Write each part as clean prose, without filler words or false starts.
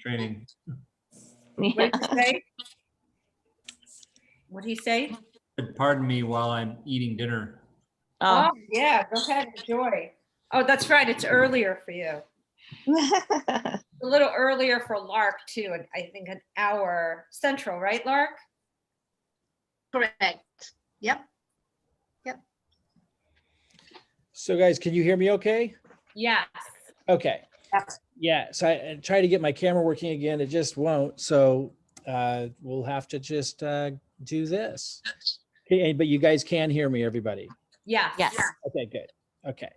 training. What did you say? What did he say? Pardon me while I'm eating dinner. Oh, yeah, go ahead, enjoy. Oh, that's right, it's earlier for you. A little earlier for Lark too, and I think an hour central, right, Lark? Correct. Yep. So guys, can you hear me okay? Yes. Okay. Yes. Yeah, so I tried to get my camera working again. It just won't. So we'll have to just do this. Okay, but you guys can hear me, everybody. Yes. Yes. Okay, good. Okay.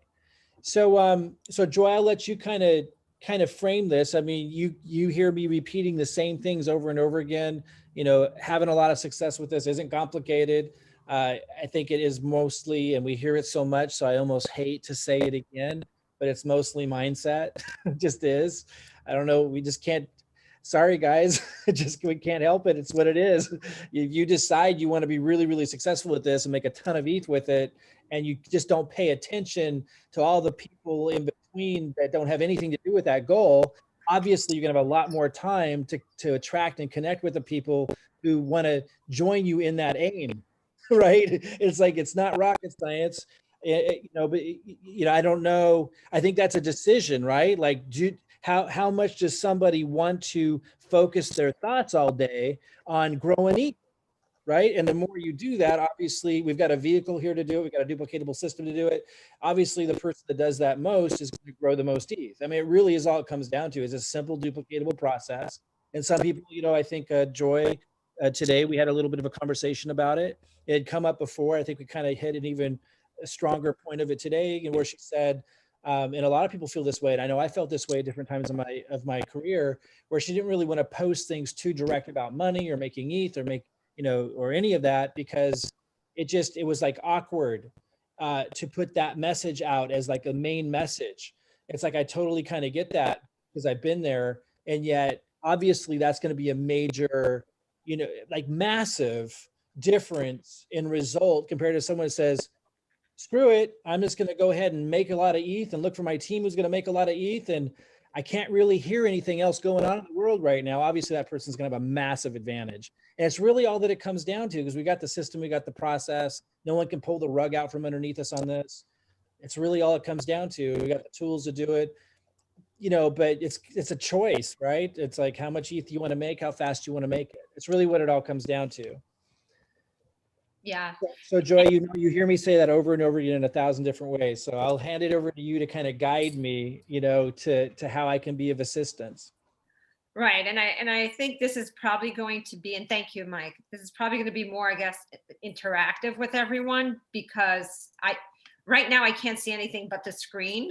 So so Joy, I'll let you kind of frame this. I mean, you hear me repeating the same things over and over again. You know, having a lot of success with this isn't complicated. I think it is mostly, and we hear it so much, so I almost hate to say it again, but it's mostly mindset. It just is. I don't know. We just can't. Sorry, guys. We can't help it. It's what it is. If you decide you want to be really, really successful with this and make a ton of ETH with it, and you just don't pay attention to all the people in between that don't have anything to do with that goal, obviously you're gonna have a lot more time to attract and connect with the people who want to join you in that aim, right? It's like, it's not rocket science, you know, but you know, I don't know. I think that's a decision, right? Like, how much does somebody want to focus their thoughts all day on growing ETH? Right. And the more you do that, obviously we've got a vehicle here to do it. We've got a duplicatable system to do it. Obviously the person that does that most is going to grow the most ETH. I mean, it really is all it comes down to, is a simple duplicatable process. And some people, you know, I think Joy, today we had a little bit of a conversation about it. It had come up before. I think we kind of hit an even stronger point of it today, and where she said, and a lot of people feel this way, and I know I felt this way at different times of my career, where she didn't really want to post things too direct about money or making ETH or you know, or any of that, because it was like awkward to put that message out as like a main message. It's like, I totally kind of get that because I've been there. And yet obviously that's going to be a major, you know, like massive difference in result compared to someone who says, screw it, I'm just going to go ahead and make a lot of ETH and look for my team who's going to make a lot of ETH. And I can't really hear anything else going on in the world right now. Obviously that person's going to have a massive advantage. And it's really all that it comes down to, because we got the system, we got the process. No one can pull the rug out from underneath us on this. It's really all it comes down to. We got the tools to do it, you know, but it's a choice, right? It's like how much ETH you want to make, how fast you want to make it. It's really what it all comes down to. Yeah. So Joy, you hear me say that over and over again in 1,000 different ways. So I'll hand it over to you to kind of guide me, you know, to how I can be of assistance. Right. And I think this is probably going to be, and thank you, Mike, this is probably going to be more, I guess, interactive with everyone, because right now I can't see anything but the screen.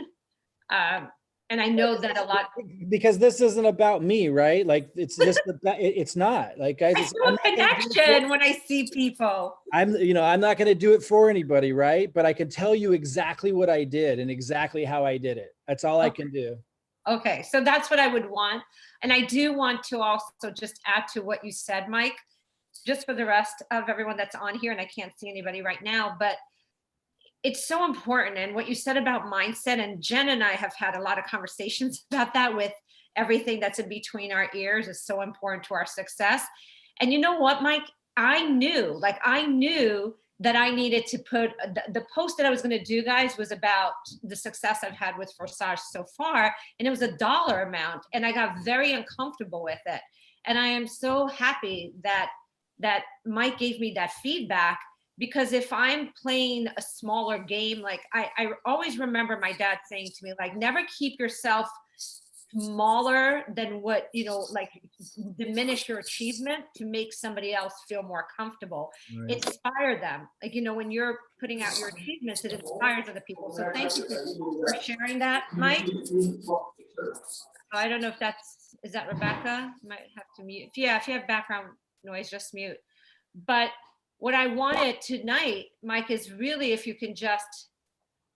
And I know that a lot, because this isn't about me, right? Like it's just it's not like, guys, I feel a connection when I see people. I'm not going to do it for anybody, right? But I can tell you exactly what I did and exactly how I did it. That's all I can do. Okay, so that's what I would want. And I do want to also just add to what you said, Mike, just for the rest of everyone that's on here, and I can't see anybody right now, but it's so important. And what you said about mindset, and Jen and I have had a lot of conversations about that, with everything that's in between our ears is so important to our success. And you know what, Mike, I knew that I needed to put the post that I was going to do, guys, was about the success I've had with Forsage so far. And it was a dollar amount, and I got very uncomfortable with it. And I am so happy that Mike gave me that feedback, because if I'm playing a smaller game, like I always remember my dad saying to me, like, never keep yourself smaller than what, you know, like diminish your achievement to make somebody else feel more comfortable. Right. Inspire them. Like, you know, when you're putting out your achievements, it inspires other people. So thank you for sharing that, Mike. I don't know if is that Rebecca? You might have to mute. Yeah, if you have background noise, just mute. But what I wanted tonight, Mike, is really if you can just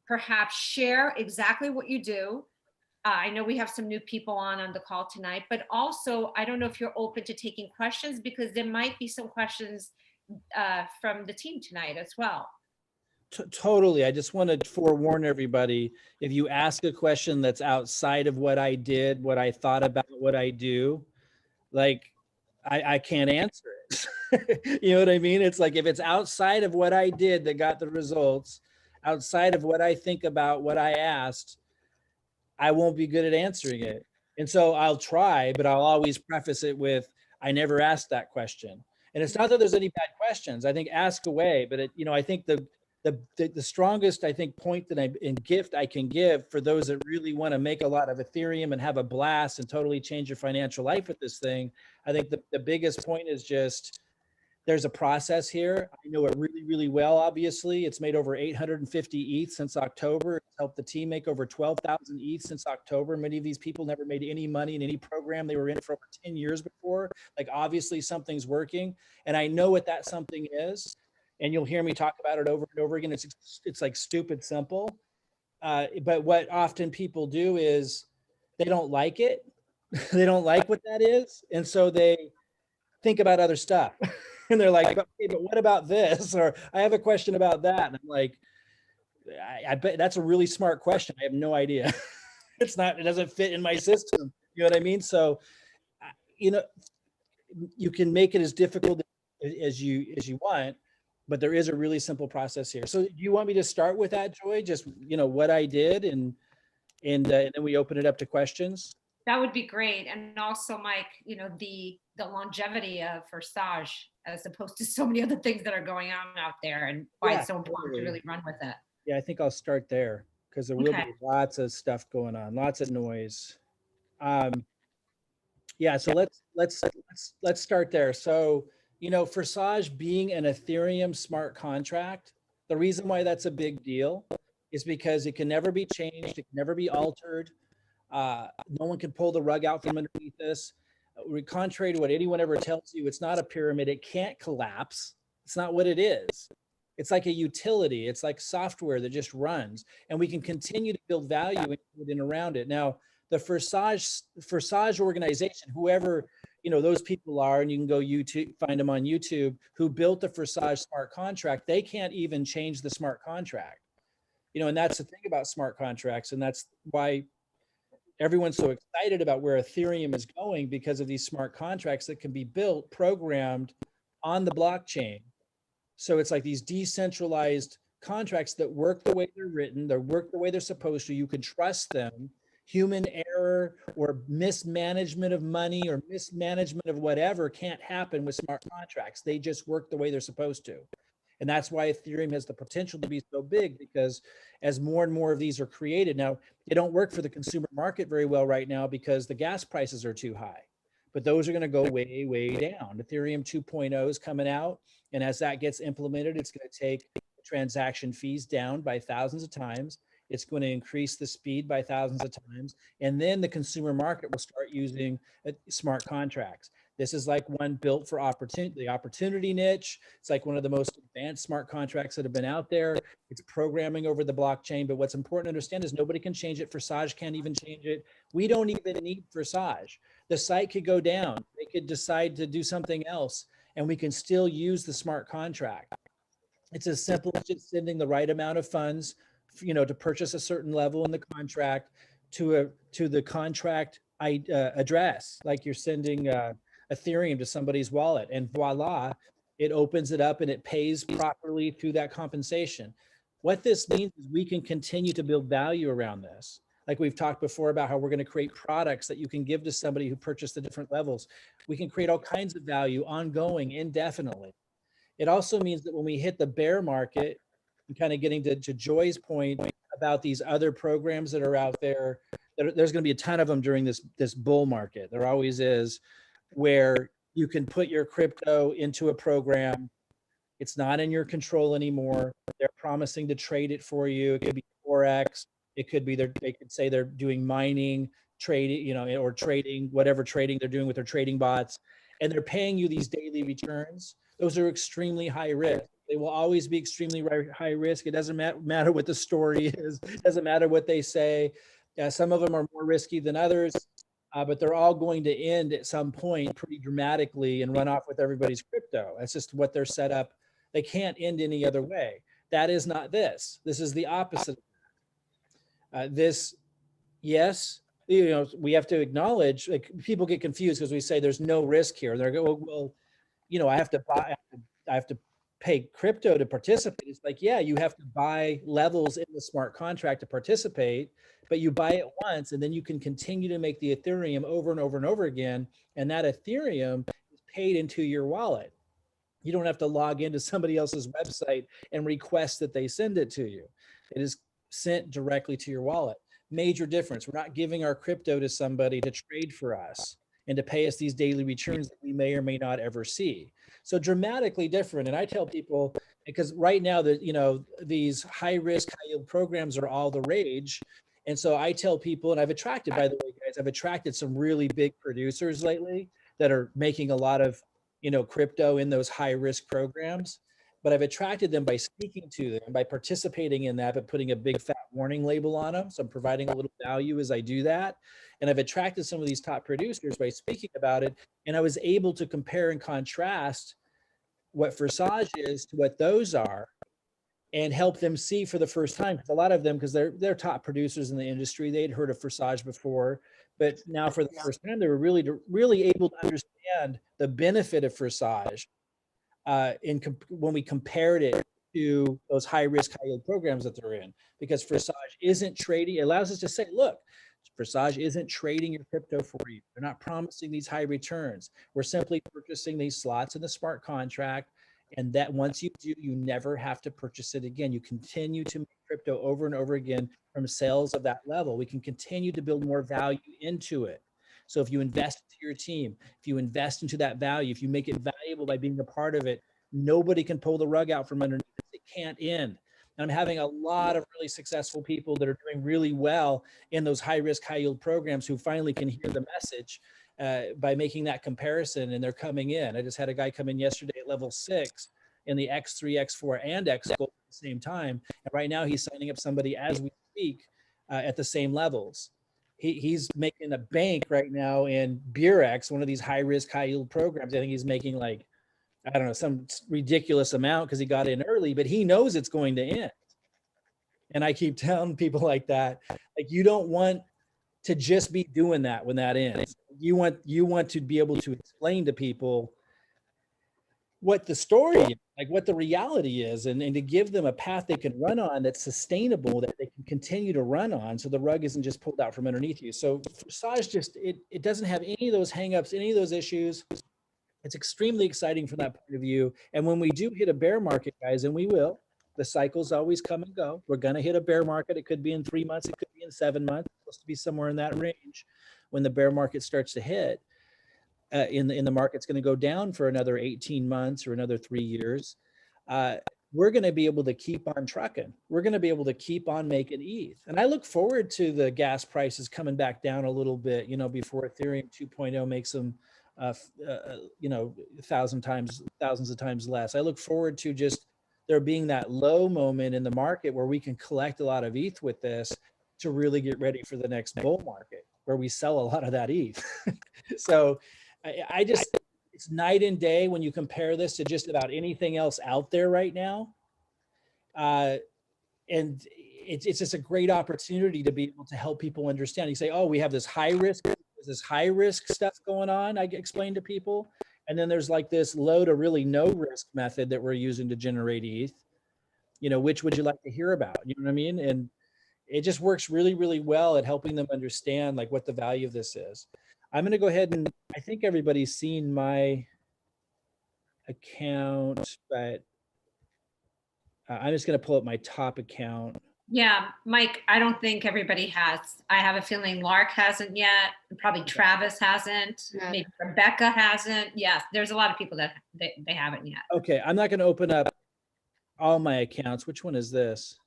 perhaps share exactly what you do. I know we have some new people on the call tonight, but also I don't know if you're open to taking questions, because there might be some questions from the team tonight as well. Totally. I just want to forewarn everybody, if you ask a question that's outside of what I did, what I thought about, what I do, like I can't answer it. You know what I mean? It's like if it's outside of what I did that got the results, outside of what I think about what I asked, I won't be good at answering it. And so I'll try, but I'll always preface it with, I never asked that question. And it's not that there's any bad questions. I think ask away, but it, you know, I think the strongest, I think, point that I and gift I can give for those that really want to make a lot of Ethereum and have a blast and totally change your financial life with this thing. I think the biggest point is just there's a process here. I know it really, really well, obviously. It's made over 850 ETH since October. It's helped the team make over 12,000 ETH since October. Many of these people never made any money in any program they were in for over 10 years before. Like, obviously something's working. And I know what that something is. And you'll hear me talk about it over and over again. It's like stupid simple. But what often people do is they don't like it. They don't like what that is. And so they think about other stuff. And they're like, okay, but what about this? Or I have a question about that. And I'm like, I bet that's a really smart question. I have no idea. It doesn't fit in my system. You know what I mean? So, you know, you can make it as difficult as you want, but there is a really simple process here. So do you want me to start with that, Joy? Just, you know, what I did and then we open it up to questions? That would be great. And also, Mike, you know, the longevity of Forsage as opposed to so many other things that are going on out there, and why it's so important to really run with it. Yeah, I think I'll start there because there will be lots of stuff going on, lots of noise. Yeah, so let's start there. So, you know, Forsage being an Ethereum smart contract, the reason why that's a big deal is because it can never be changed, it can never be altered. No one can pull the rug out from underneath this. Contrary to what anyone ever tells you, it's not a pyramid. It can't collapse. It's not what it is. It's like a utility. It's like software that just runs, and we can continue to build value in and around it. Now, the Forsage organization, whoever, you know, those people are, and you can go find them on YouTube, who built the Forsage smart contract, they can't even change the smart contract. You know, and that's the thing about smart contracts, and that's why everyone's so excited about where Ethereum is going, because of these smart contracts that can be built, programmed on the blockchain. So it's like these decentralized contracts that work the way they're written, they work the way they're supposed to. You can trust them. Human error or mismanagement of money or mismanagement of whatever can't happen with smart contracts. They just work the way they're supposed to. And that's why Ethereum has the potential to be so big, because as more and more of these are created, now they don't work for the consumer market very well right now because the gas prices are too high, but those are going to go way, way down. Ethereum 2.0 is coming out. And as that gets implemented, it's going to take transaction fees down by thousands of times. It's going to increase the speed by thousands of times. And then the consumer market will start using smart contracts. This is like one built for opportunity, the opportunity niche. It's like one of the most advanced smart contracts that have been out there. It's programming over the blockchain. But what's important to understand is nobody can change it. Forsage can't even change it. We don't even need Forsage. The site could go down. They could decide to do something else, and we can still use the smart contract. It's as simple as just sending the right amount of funds, you know, to purchase a certain level in the contract to the contract address, like you're sending Ethereum to somebody's wallet, and voila, it opens it up and it pays properly through that compensation. What this means is we can continue to build value around this. Like we've talked before about how we're going to create products that you can give to somebody who purchased the different levels. We can create all kinds of value ongoing, indefinitely. It also means that when we hit the bear market, and kind of getting to Joy's point about these other programs that are out there, there's going to be a ton of them during this bull market. There always is, where you can put your crypto into a program. It's not in your control anymore. They're promising to trade it for you. It could be Forex. It could be they could say they're doing mining, trading, you know, or trading, whatever trading they're doing with their trading bots, and they're paying you these daily returns. Those are extremely high risk. They will always be extremely high risk. It doesn't matter what the story is. It doesn't matter what they say. Some of them are more risky than others, but they're all going to end at some point pretty dramatically and run off with everybody's crypto. That's just what they're set up. They can't end any other way. That is not this. This is the opposite. This, yes, you know, we have to acknowledge, like, people get confused because we say there's no risk here. They're going, well, you know, I have to buy, I have to pay crypto to participate. It's like, yeah, you have to buy levels in the smart contract to participate, but you buy it once and then you can continue to make the Ethereum over and over and over again. And that Ethereum is paid into your wallet. You don't have to log into somebody else's website and request that they send it to you. It is sent directly to your wallet. Major difference. We're not giving our crypto to somebody to trade for us and to pay us these daily returns that we may or may not ever see. So dramatically different. And I tell people, because right now that, you know, these high risk, high yield programs are all the rage. And so I tell people, and I've attracted, by the way, guys, I've attracted some really big producers lately that are making a lot of, you know, crypto in those high risk programs. But I've attracted them by speaking to them, by participating in that, but putting a big fat warning label on them. So I'm providing a little value as I do that. And I've attracted some of these top producers by speaking about it. And I was able to compare and contrast what Forsage is to what those are, and help them see for the first time. Because a lot of them, because they're top producers in the industry, they'd heard of Forsage before, but now for the first time, they were really able to understand the benefit of Forsage when we compared it to those high risk, high yield programs that they're in. Because Forsage isn't trading, it allows us to say, look, Forsage isn't trading your crypto for you. They're not promising these high returns. We're simply purchasing these slots in the smart contract. And that once you do, you never have to purchase it again. You continue to make crypto over and over again from sales of that level. We can continue to build more value into it. So if you invest into your team, if you invest into that value, if you make it valuable by being a part of it, nobody can pull the rug out from underneath it. It can't end. And I'm having a lot of really successful people that are doing really well in those high risk, high yield programs who finally can hear the message by making that comparison, and they're coming in. I just had a guy come in yesterday at level 6 in the X3, X4, and X Gold at the same time. And right now he's signing up somebody as we speak at the same levels. He's making a bank right now in BeerX, one of these high risk, high yield programs. I think he's making like, I don't know, some ridiculous amount because he got in early, but he knows it's going to end. And I keep telling people like that, like, you don't want to just be doing that when that ends. You want to be able to explain to people what the story is, like what the reality is, and to give them a path they can run on that's sustainable, that they can continue to run on, so the rug isn't just pulled out from underneath you. So Forsage just, it doesn't have any of those hangups, any of those issues. It's extremely exciting from that point of view. And when we do hit a bear market, guys, and we will, the cycles always come and go. We're going to hit a bear market. It could be in 3 months. It could be in 7 months. It's supposed to be somewhere in that range when the bear market starts to hit. In the market's going to go down for another 18 months or another 3 years. We're going to be able to keep on trucking. We're going to be able to keep on making ETH. And I look forward to the gas prices coming back down a little bit, you know, before Ethereum 2.0 makes them, you know, thousands of times less. I look forward to just there being that low moment in the market where we can collect a lot of ETH with this to really get ready for the next bull market where we sell a lot of that ETH. So I just, it's night and day when you compare this to just about anything else out there right now. And it's just a great opportunity to be able to help people understand. You say, oh, we have this high risk stuff going on, I explain to people. And then there's like this low to really no risk method that we're using to generate ETH. You know, which would you like to hear about? You know what I mean? And it just works really, really well at helping them understand like what the value of this is. I'm going to go ahead and I think everybody's seen my account, but I'm just going to pull up my top account. Yeah, Mike, I don't think everybody has. I have a feeling Lark hasn't yet. Probably Travis hasn't. Yeah. Maybe Rebecca hasn't. Yes, there's a lot of people that they haven't yet. Okay, I'm not going to open up all my accounts. Which one is this?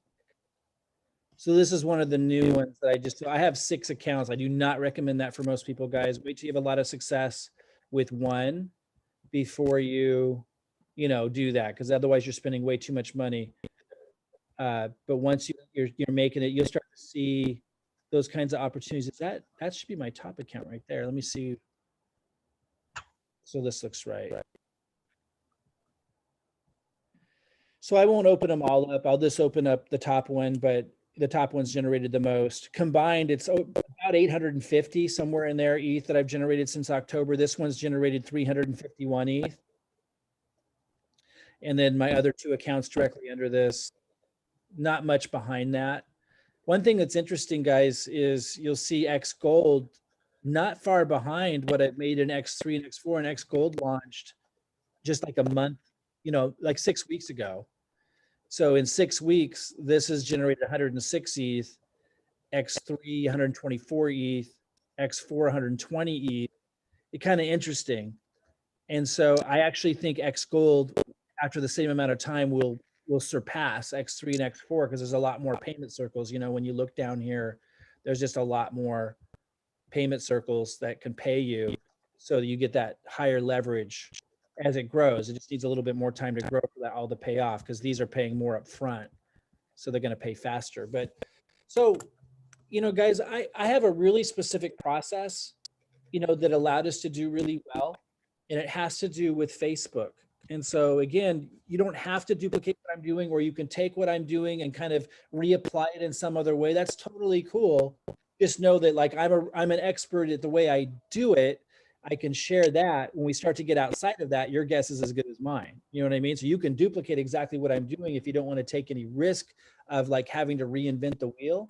So this is one of the new ones that I have 6 accounts. I do not recommend that for most people, guys. Wait till you have a lot of success with one before you do that, because otherwise you're spending way too much money. But once you're making it, you'll start to see those kinds of opportunities. That should be my top account right there. Let me see. So this looks right. So I won't open them all up. I'll just open up the top one, but the top one's generated the most. Combined, it's about 850, somewhere in there, ETH that I've generated since October. This one's generated 351 ETH. And then my other two accounts directly under this, not much behind that. One thing that's interesting, guys, is you'll see X Gold not far behind what I've made in X3 and X4, and X Gold launched just like a month, like 6 weeks ago. So in 6 weeks, this has generated 106 ETH, X3 124 ETH, X4 120 ETH. It's kind of interesting. And so I actually think X Gold, after the same amount of time, will surpass X3 and X4 because there's a lot more payment circles. When you look down here, there's just a lot more payment circles that can pay you, so you get that higher leverage as it grows. It just needs a little bit more time to grow for that all to pay off, because these are paying more up front, so they're going to pay faster. But so, guys, I have a really specific process, that allowed us to do really well, and it has to do with Facebook. And so again, you don't have to duplicate what I'm doing, or you can take what I'm doing and kind of reapply it in some other way. That's totally cool. Just know that, like, I'm an expert at the way I do it. I can share that. When we start to get outside of that, your guess is as good as mine. You know what I mean? So you can duplicate exactly what I'm doing if you don't want to take any risk of like having to reinvent the wheel.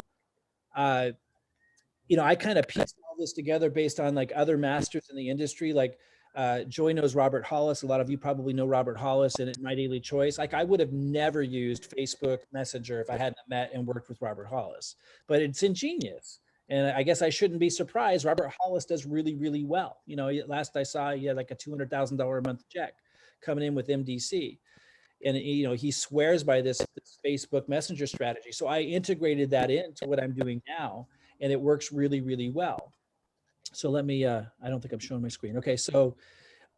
I kind of pieced all this together based on like other masters in the industry. Like Joy knows Robert Hollis. A lot of you probably know Robert Hollis and My Daily Choice. Like, I would have never used Facebook Messenger if I hadn't met and worked with Robert Hollis, but it's ingenious. And I guess I shouldn't be surprised. Robert Hollis does really, really well. Last I saw, he had like a $200,000 a month check coming in with MDC. And, he swears by this Facebook Messenger strategy. So I integrated that into what I'm doing now, and it works really, really well. So let me, I don't think I'm showing my screen. Okay, so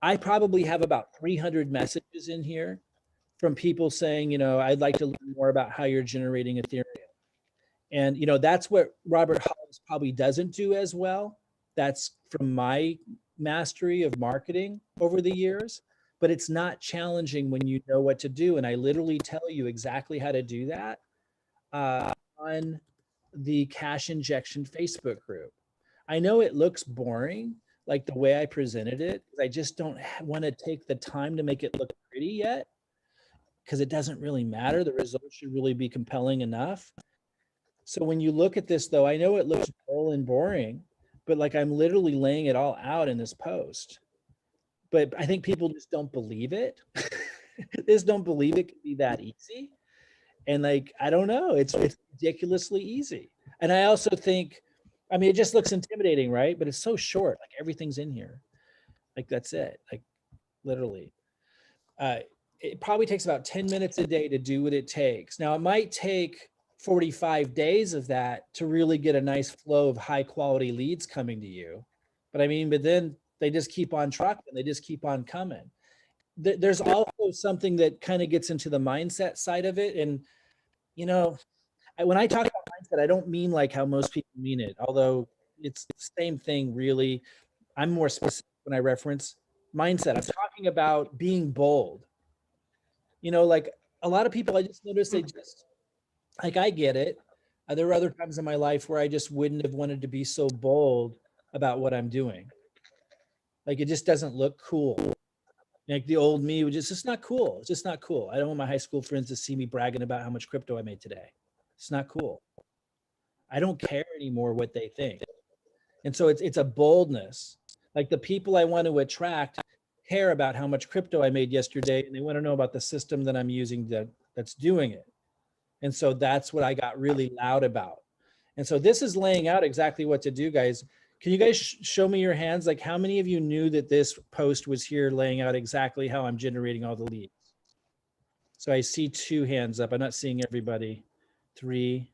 I probably have about 300 messages in here from people saying, I'd like to learn more about how you're generating Ethereum. And, that's what Robert Hollis probably doesn't do as well. That's from my mastery of marketing over the years, but it's not challenging when you know what to do. And I literally tell you exactly how to do that on the Cash Injection Facebook group. I know it looks boring, like the way I presented it, because I just don't want to take the time to make it look pretty yet, because it doesn't really matter. The results should really be compelling enough. So when you look at this, though, I know it looks dull and boring, but like I'm literally laying it all out in this post. But I think people just don't believe it. They just don't believe it could be that easy. And like, I don't know, it's ridiculously easy. And I also think, it just looks intimidating, right? But it's so short, like everything's in here. Like, that's it, like literally. It probably takes about 10 minutes a day to do what it takes. Now, it might take 45 days of that to really get a nice flow of high quality leads coming to you. But then they just keep on trucking, they just keep on coming. There's also something that kind of gets into the mindset side of it. And, when I talk about mindset, I don't mean like how most people mean it, although it's the same thing, really. I'm more specific when I reference mindset. I'm talking about being bold. Like a lot of people, I just noticed they just, like, I get it. There were other times in my life where I just wouldn't have wanted to be so bold about what I'm doing. Like, it just doesn't look cool. Like the old me would it's not cool. It's just not cool. I don't want my high school friends to see me bragging about how much crypto I made today. It's not cool. I don't care anymore what they think. And so it's a boldness. Like, the people I want to attract care about how much crypto I made yesterday, and they want to know about the system that I'm using that's doing it. And so that's what I got really loud about. And so this is laying out exactly what to do, guys. Can you guys show me your hands? Like, how many of you knew that this post was here laying out exactly how I'm generating all the leads? So I see 2 hands up. I'm not seeing everybody. 3.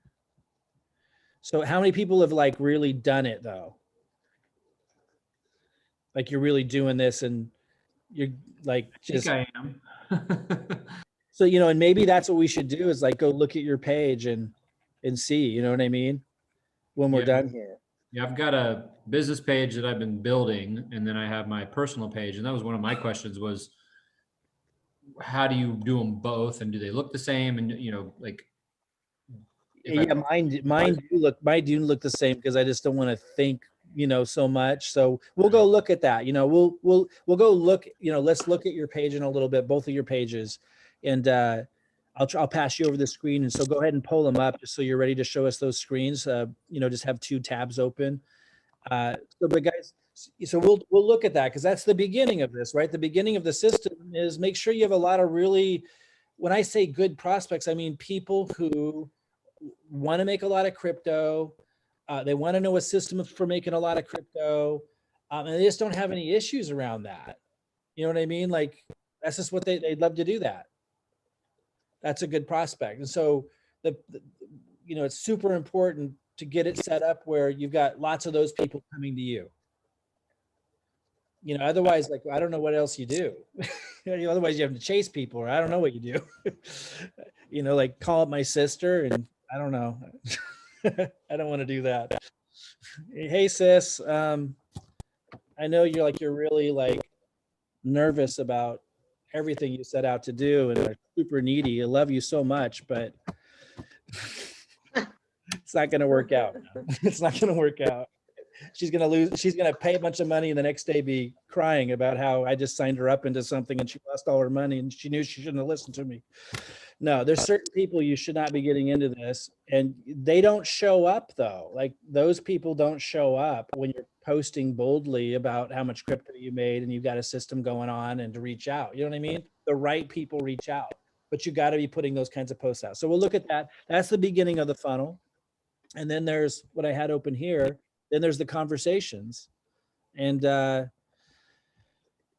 So how many people have like really done it though? Like, you're really doing this and you're like, just, I think I am. so, and maybe that's what we should do, is like go look at your page and see, you know what I mean? When we're done here. Yeah, I've got a business page that I've been building, and then I have my personal page. And that was one of my questions was, how do you do them both, and do they look the same? And like, if I- Yeah, mine do look the same because I just don't want to think, so much. So we'll go look at that. We'll go look. Let's look at your page in a little bit, both of your pages, and I'll pass you over the screen. And so go ahead and pull them up just so you're ready to show us those screens. Just have 2 tabs open. But guys, so we'll look at that because that's the beginning of this, right? The beginning of the system is make sure you have a lot of really, when I say good prospects, I mean people who want to make a lot of crypto. They want to know a system for making a lot of crypto, and they just don't have any issues around that. You know what I mean? Like that's just what they'd love to do that. That's a good prospect. And so it's super important to get it set up where you've got lots of those people coming to you. Otherwise, like, I don't know what else you do. Otherwise you have to chase people, or I don't know what you do. Like call up my sister, and I don't know. I don't want to do that. Hey sis, I know you're really like nervous about everything you set out to do and are super needy. I love you so much, but it's not going to work out. It's not going to work out. She's going to pay a bunch of money and the next day be crying about how I just signed her up into something and she lost all her money and she knew she shouldn't have listened to me. No, there's certain people you should not be getting into this, and they don't show up though. Like those people don't show up when you're posting boldly about how much crypto you made and you've got a system going on and to reach out. You know what I mean? The right people reach out, but you got to be putting those kinds of posts out. So we'll look at that. That's the beginning of the funnel. And then there's what I had open here. Then there's the conversations. And I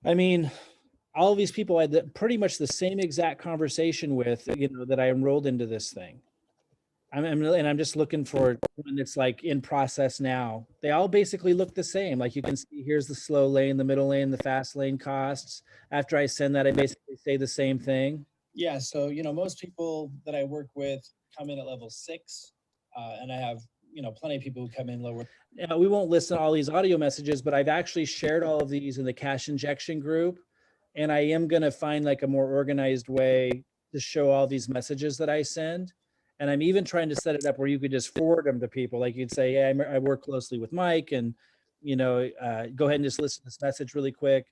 mean, all of these people I had pretty much the same exact conversation with, that I enrolled into this thing. I'm just looking for one that's like in process now. They all basically look the same. Like you can see, here's the slow lane, the middle lane, the fast lane costs. After I send that, I basically say the same thing. Yeah, so most people that I work with come in at level 6, and I have plenty of people who come in lower. We won't listen to all these audio messages, but I've actually shared all of these in the cash injection group, and I am going to find like a more organized way to show all these messages that I send. And I'm even trying to set it up where you could just forward them to people. Like you'd say, hey, I work closely with Mike, and go ahead and just listen to this message really quick.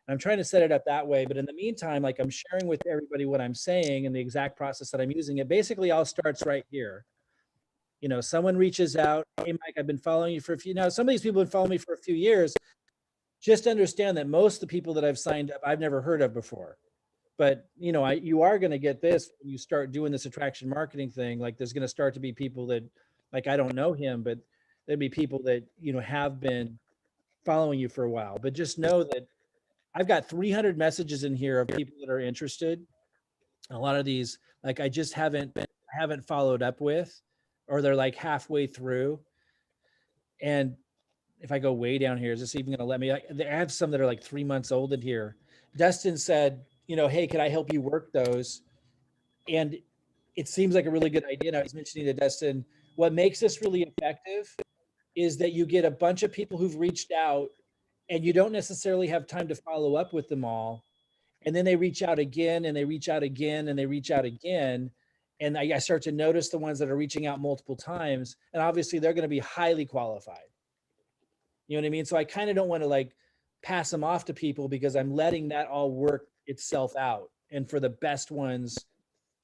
I'm trying to set it up that way. But in the meantime, like I'm sharing with everybody what I'm saying and the exact process that I'm using. It basically all starts right here. Someone reaches out, hey, Mike, I've been following you for a few. Now, some of these people have been following me for a few years. Just understand that most of the people that I've signed up, I've never heard of before. But, you are going to get this when you start doing this attraction marketing thing. Like there's going to start to be people that, like, I don't know him, but there'd be people that, have been following you for a while. But just know that I've got 300 messages in here of people that are interested. A lot of these, like, I just haven't followed up with, or they're like halfway through. And if I go way down here, is this even going to let me? I have some that are like 3 months old in here. Dustin said, hey, can I help you work those? And it seems like a really good idea. Now he's mentioning to Dustin, what makes this really effective is that you get a bunch of people who've reached out and you don't necessarily have time to follow up with them all. And then they reach out again and they reach out again and they reach out again. And I start to notice the ones that are reaching out multiple times. And obviously they're going to be highly qualified. You know what I mean? So I kind of don't want to like pass them off to people because I'm letting that all work itself out. And for the best ones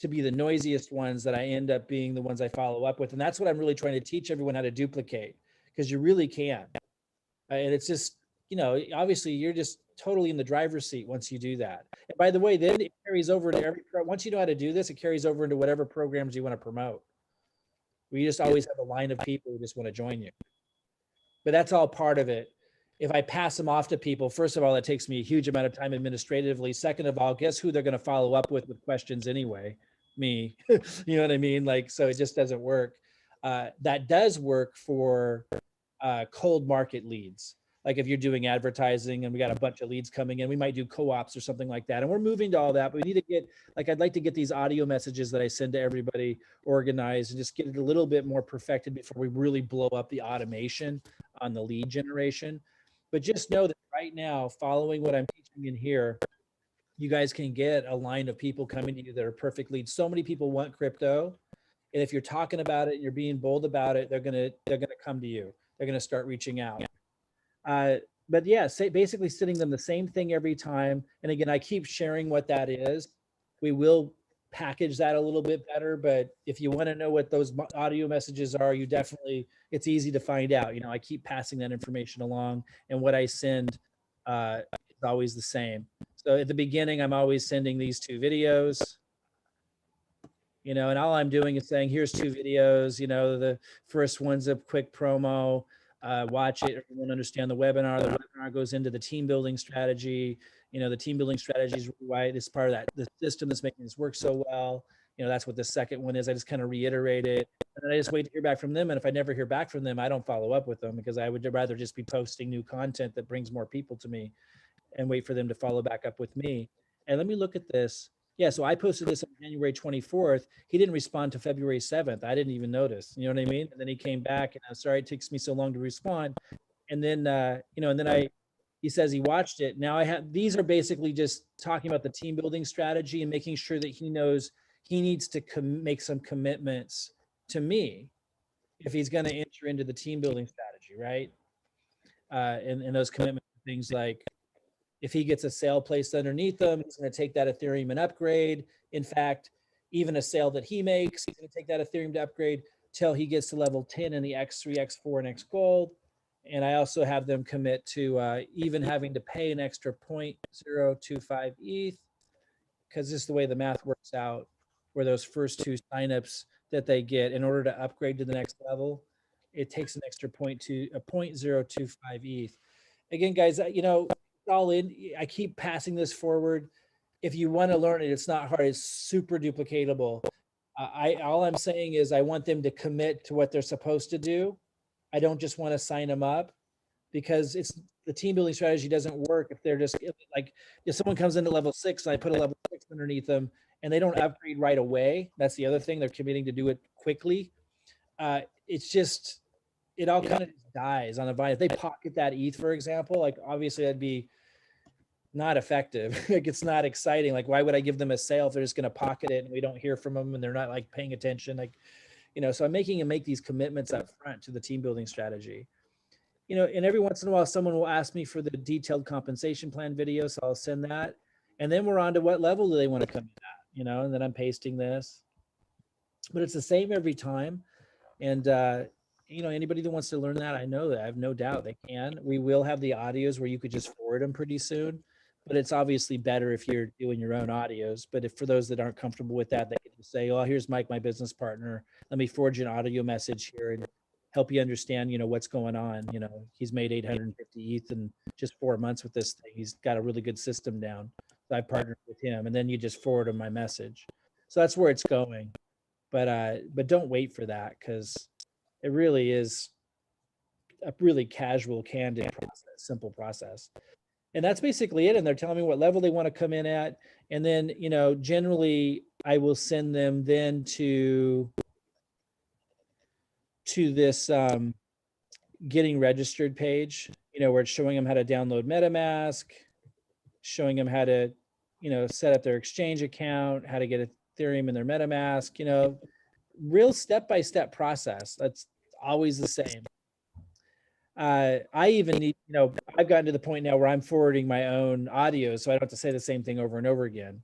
to be the noisiest ones that I end up being the ones I follow up with. And that's what I'm really trying to teach everyone how to duplicate, because you really can. And it's just, obviously you're just totally in the driver's seat once you do that. And by the way, then it carries over to once you know how to do this, it carries over into whatever programs you want to promote. We just always have a line of people who just want to join you. But that's all part of it. If I pass them off to people, first of all, it takes me a huge amount of time administratively. Second of all, guess who they're going to follow up with questions anyway? Me. You know what I mean? Like, so it just doesn't work. That does work for cold market leads. Like if you're doing advertising and we got a bunch of leads coming in, we might do co-ops or something like that. And we're moving to all that, but we need to get, like, I'd like to get these audio messages that I send to everybody organized and just get it a little bit more perfected before we really blow up the automation on the lead generation. But just know that right now, following what I'm teaching in here, you guys can get a line of people coming to you that are perfect leads. So many people want crypto. And if you're talking about it, and you're being bold about it, they're gonna come to you. They're gonna start reaching out. But yeah, basically sending them the same thing every time. And again, I keep sharing what that is. We will package that a little bit better, but if you want to know what those audio messages are, it's easy to find out. You know, I keep passing that information along, and what I send is always the same. So at the beginning, I'm always sending these 2 videos, you know, and all I'm doing is saying, here's 2 videos. You know, the first one's a quick promo. Watch it. Everyone understand the webinar. The webinar goes into the team building strategy. You know, the team building strategy is why it's part of that, the system that's making this work so well. You know, that's what the second one is. I just kind of reiterate it, and then I just wait to hear back from them. And if I never hear back from them, I don't follow up with them, because I would rather just be posting new content that brings more people to me and wait for them to follow back up with me. And let me look at this. Yeah, so I posted this on January 24th. He didn't respond to February 7th. I didn't even notice. You know what I mean? And then he came back, and I'm sorry it takes me so long to respond. And then, you know, and then he says he watched it. Now these are basically just talking about the team building strategy and making sure that he knows he needs to make some commitments to me if he's going to enter into the team building strategy, right? And those commitments, things like, if he gets a sale placed underneath them, he's going to take that Ethereum and upgrade. In fact, even a sale that he makes, he's going to take that Ethereum to upgrade till he gets to level 10 in the X3, X4, and X Gold. And I also have them commit to even having to pay an extra 0.025 ETH, because this is the way the math works out, where those first 2 signups that they get in order to upgrade to the next level, it takes an extra 0.025 ETH. Again, guys, you know, all in. I keep passing this forward. If you want to learn it, it's not hard. It's super duplicatable. All I'm saying is I want them to commit to what they're supposed to do. I don't just want to sign them up, because the team building strategy doesn't work if they're just like, if someone comes into level 6 and I put a level 6 underneath them and they don't upgrade right away. That's the other thing. They're committing to do it quickly. It's just, it all kind of dies on a vine. If they pocket that ETH, for example, like obviously that'd be not effective. Like, it's not exciting. Like, why would I give them a sale if they're just going to pocket it and we don't hear from them and they're not like paying attention? Like, you know, so I'm making them make these commitments up front to the team building strategy. You know, and every once in a while, someone will ask me for the detailed compensation plan video. So I'll send that. And then we're on to what level do they want to come in at, you know, and then I'm pasting this. But it's the same every time. And, you know, anybody that wants to learn that, I know that. I have no doubt they can. We will have the audios where you could just forward them pretty soon. But it's obviously better if you're doing your own audios. But if for those that aren't comfortable with that, they can just say, oh, here's Mike, my business partner. Let me forward you an audio message here and help you understand, you know, what's going on. You know, he's made 850 ETH in just 4 months with this thing. He's got a really good system down. So I partnered with him, and then you just forward him my message. So that's where it's going. But don't wait for that, because it really is a really casual, candid process, simple process. And that's basically it. And they're telling me what level they want to come in at. And then, you know, generally I will send them then to this getting registered page, you know, where it's showing them how to download MetaMask, showing them how to, you know, set up their exchange account, how to get Ethereum in their MetaMask, you know, real step-by-step process. That's always the same. I even need, you know, I've gotten to the point now where I'm forwarding my own audio, so I don't have to say the same thing over and over again.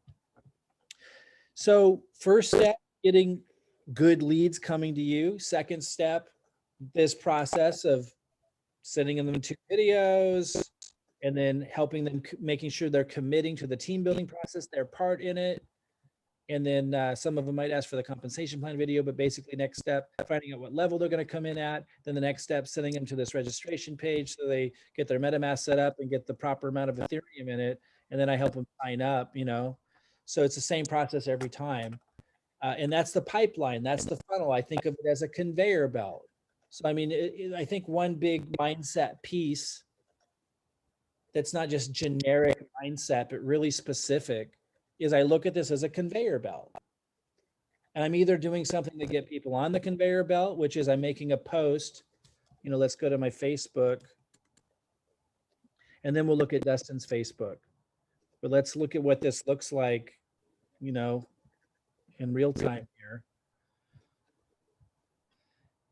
So first step, getting good leads coming to you. Second step, this process of sending them 2 videos and then helping them, making sure they're committing to the team building process, their part in it. And then some of them might ask for the compensation plan video, but basically next step, finding out what level they're going to come in at. Then the next step, sending them to this registration page so they get their MetaMask set up and get the proper amount of Ethereum in it. And then I help them sign up, you know. So it's the same process every time. And that's the pipeline. That's the funnel. I think of it as a conveyor belt. So, I mean, I think one big mindset piece that's not just generic mindset, but really specific, is I look at this as a conveyor belt. And I'm either doing something to get people on the conveyor belt, which is I'm making a post, you know, let's go to my Facebook, and then we'll look at Dustin's Facebook. but let's look at what this looks like, you know, in real time here.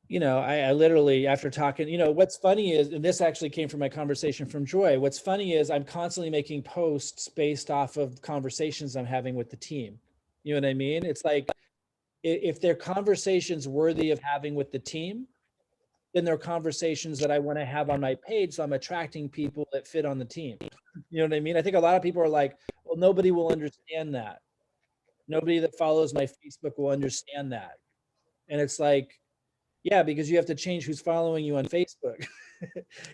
You know, I literally, after talking, you know, what's funny is, and this actually came from my conversation from Joy. What's funny is I'm constantly making posts based off of conversations I'm having with the team. You know what I mean? It's like, if they're conversations worthy of having with the team, then they're conversations that I want to have on my page. So I'm attracting people that fit on the team. You know what I mean? I think a lot of people are like, well, nobody will understand that. Nobody that follows my Facebook will understand that. And it's like, yeah, because you have to change who's following you on Facebook.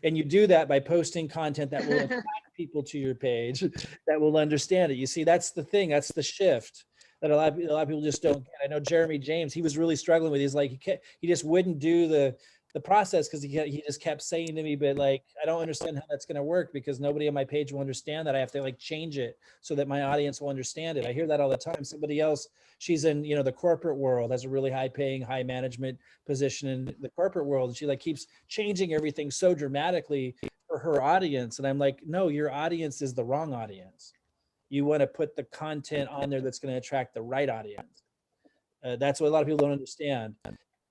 And you do that by posting content that will attract people to your page that will understand it. You see, that's the thing. That's the shift that a lot of people just don't get. I know Jeremy James, he was really struggling with, he's like, he just wouldn't do the process because he just kept saying to me, but like, I don't understand how that's going to work because nobody on my page will understand that. I have to like change it so that my audience will understand it. I hear that all the time. Somebody else, she's in, you know, the corporate world, has a really high paying, high management position in the corporate world. And she like keeps changing everything so dramatically for her audience. And I'm like, no, your audience is the wrong audience. You want to put the content on there that's going to attract the right audience. That's what a lot of people don't understand.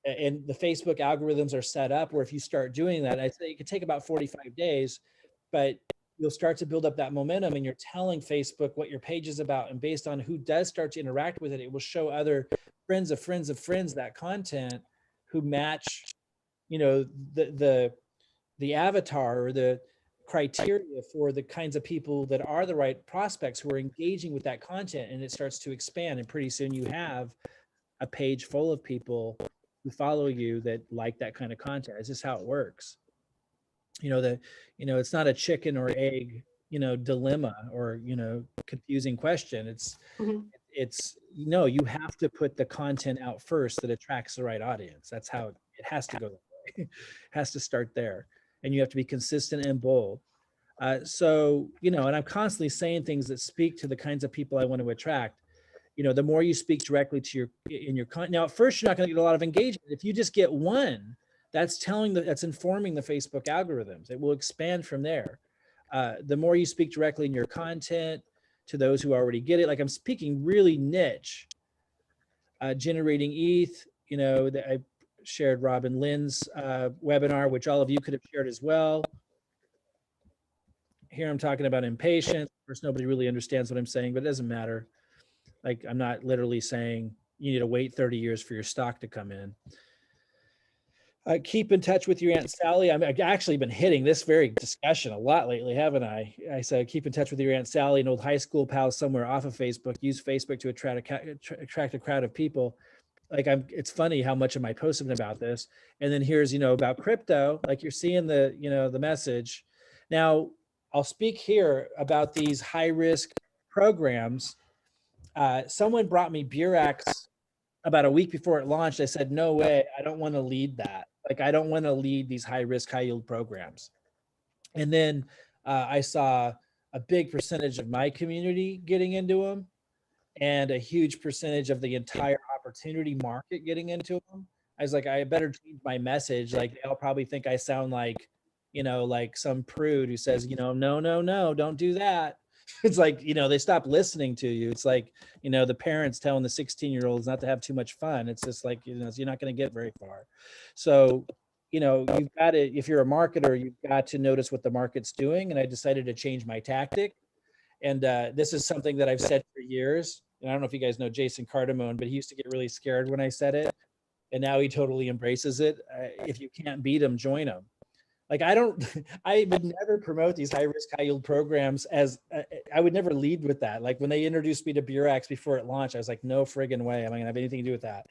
And the Facebook algorithms are set up where if you start doing that, I say it could take about 45 days, but you'll start to build up that momentum and you're telling Facebook what your page is about. And based on who does start to interact with it, it will show other friends of friends of friends that content who match, you know, the avatar or the criteria for the kinds of people that are the right prospects who are engaging with that content, and it starts to expand. And pretty soon you have a page full of people who follow you that like that kind of content. It's just how it works. You know, it's not a chicken or egg, you know, dilemma or, you know, confusing question. It's, you know, you have to put the content out first that attracts the right audience. That's how it has to go that way. It has to start there. And you have to be consistent and bold. So, you know, and I'm constantly saying things that speak to the kinds of people I want to attract. You know, the more you speak directly to your content. Now, at first, you're not going to get a lot of engagement. If you just get one, that's informing the Facebook algorithms. It will expand from there. The more you speak directly in your content to those who already get it, like I'm speaking really niche, generating ETH, you know, that I shared Robin Lynn's webinar, which all of you could have shared as well. Here I'm talking about impatience. Of course, nobody really understands what I'm saying, but it doesn't matter. Like, I'm not literally saying you need to wait 30 years for your stock to come in. Keep in touch with your Aunt Sally. I've actually been hitting this very discussion a lot lately, haven't I? I said, keep in touch with your Aunt Sally, an old high school pal somewhere off of Facebook. Use Facebook to attract a crowd of people. Like, it's funny how much of my posts have been about this. And then here's, you know, about crypto, like you're seeing the, you know, the message. Now I'll speak here about these high risk programs. Someone brought me Burex about a week before it launched. I said, no way, I don't want to lead that. Like, I don't want to lead these high risk, high yield programs. And then I saw a big percentage of my community getting into them and a huge percentage of the entire opportunity market getting into them. I was like, I better change my message. Like, they'll probably think I sound like, you know, like some prude who says, you know, no, don't do that. It's like, you know, they stop listening to you. It's like, you know, the parents telling the 16-year-olds not to have too much fun. It's just like, you know, you're not going to get very far. So, you know, you've got to, if you're a marketer, you've got to notice what the market's doing. And I decided to change my tactic. And this is something that I've said for years. And I don't know if you guys know Jason Cardamone, but he used to get really scared when I said it. And now he totally embraces it. If you can't beat him, join him. Like, I would never promote these high risk, high yield programs as I would never lead with that. Like, when they introduced me to Burex before it launched, I was like, no friggin' way am I gonna have anything to do with that.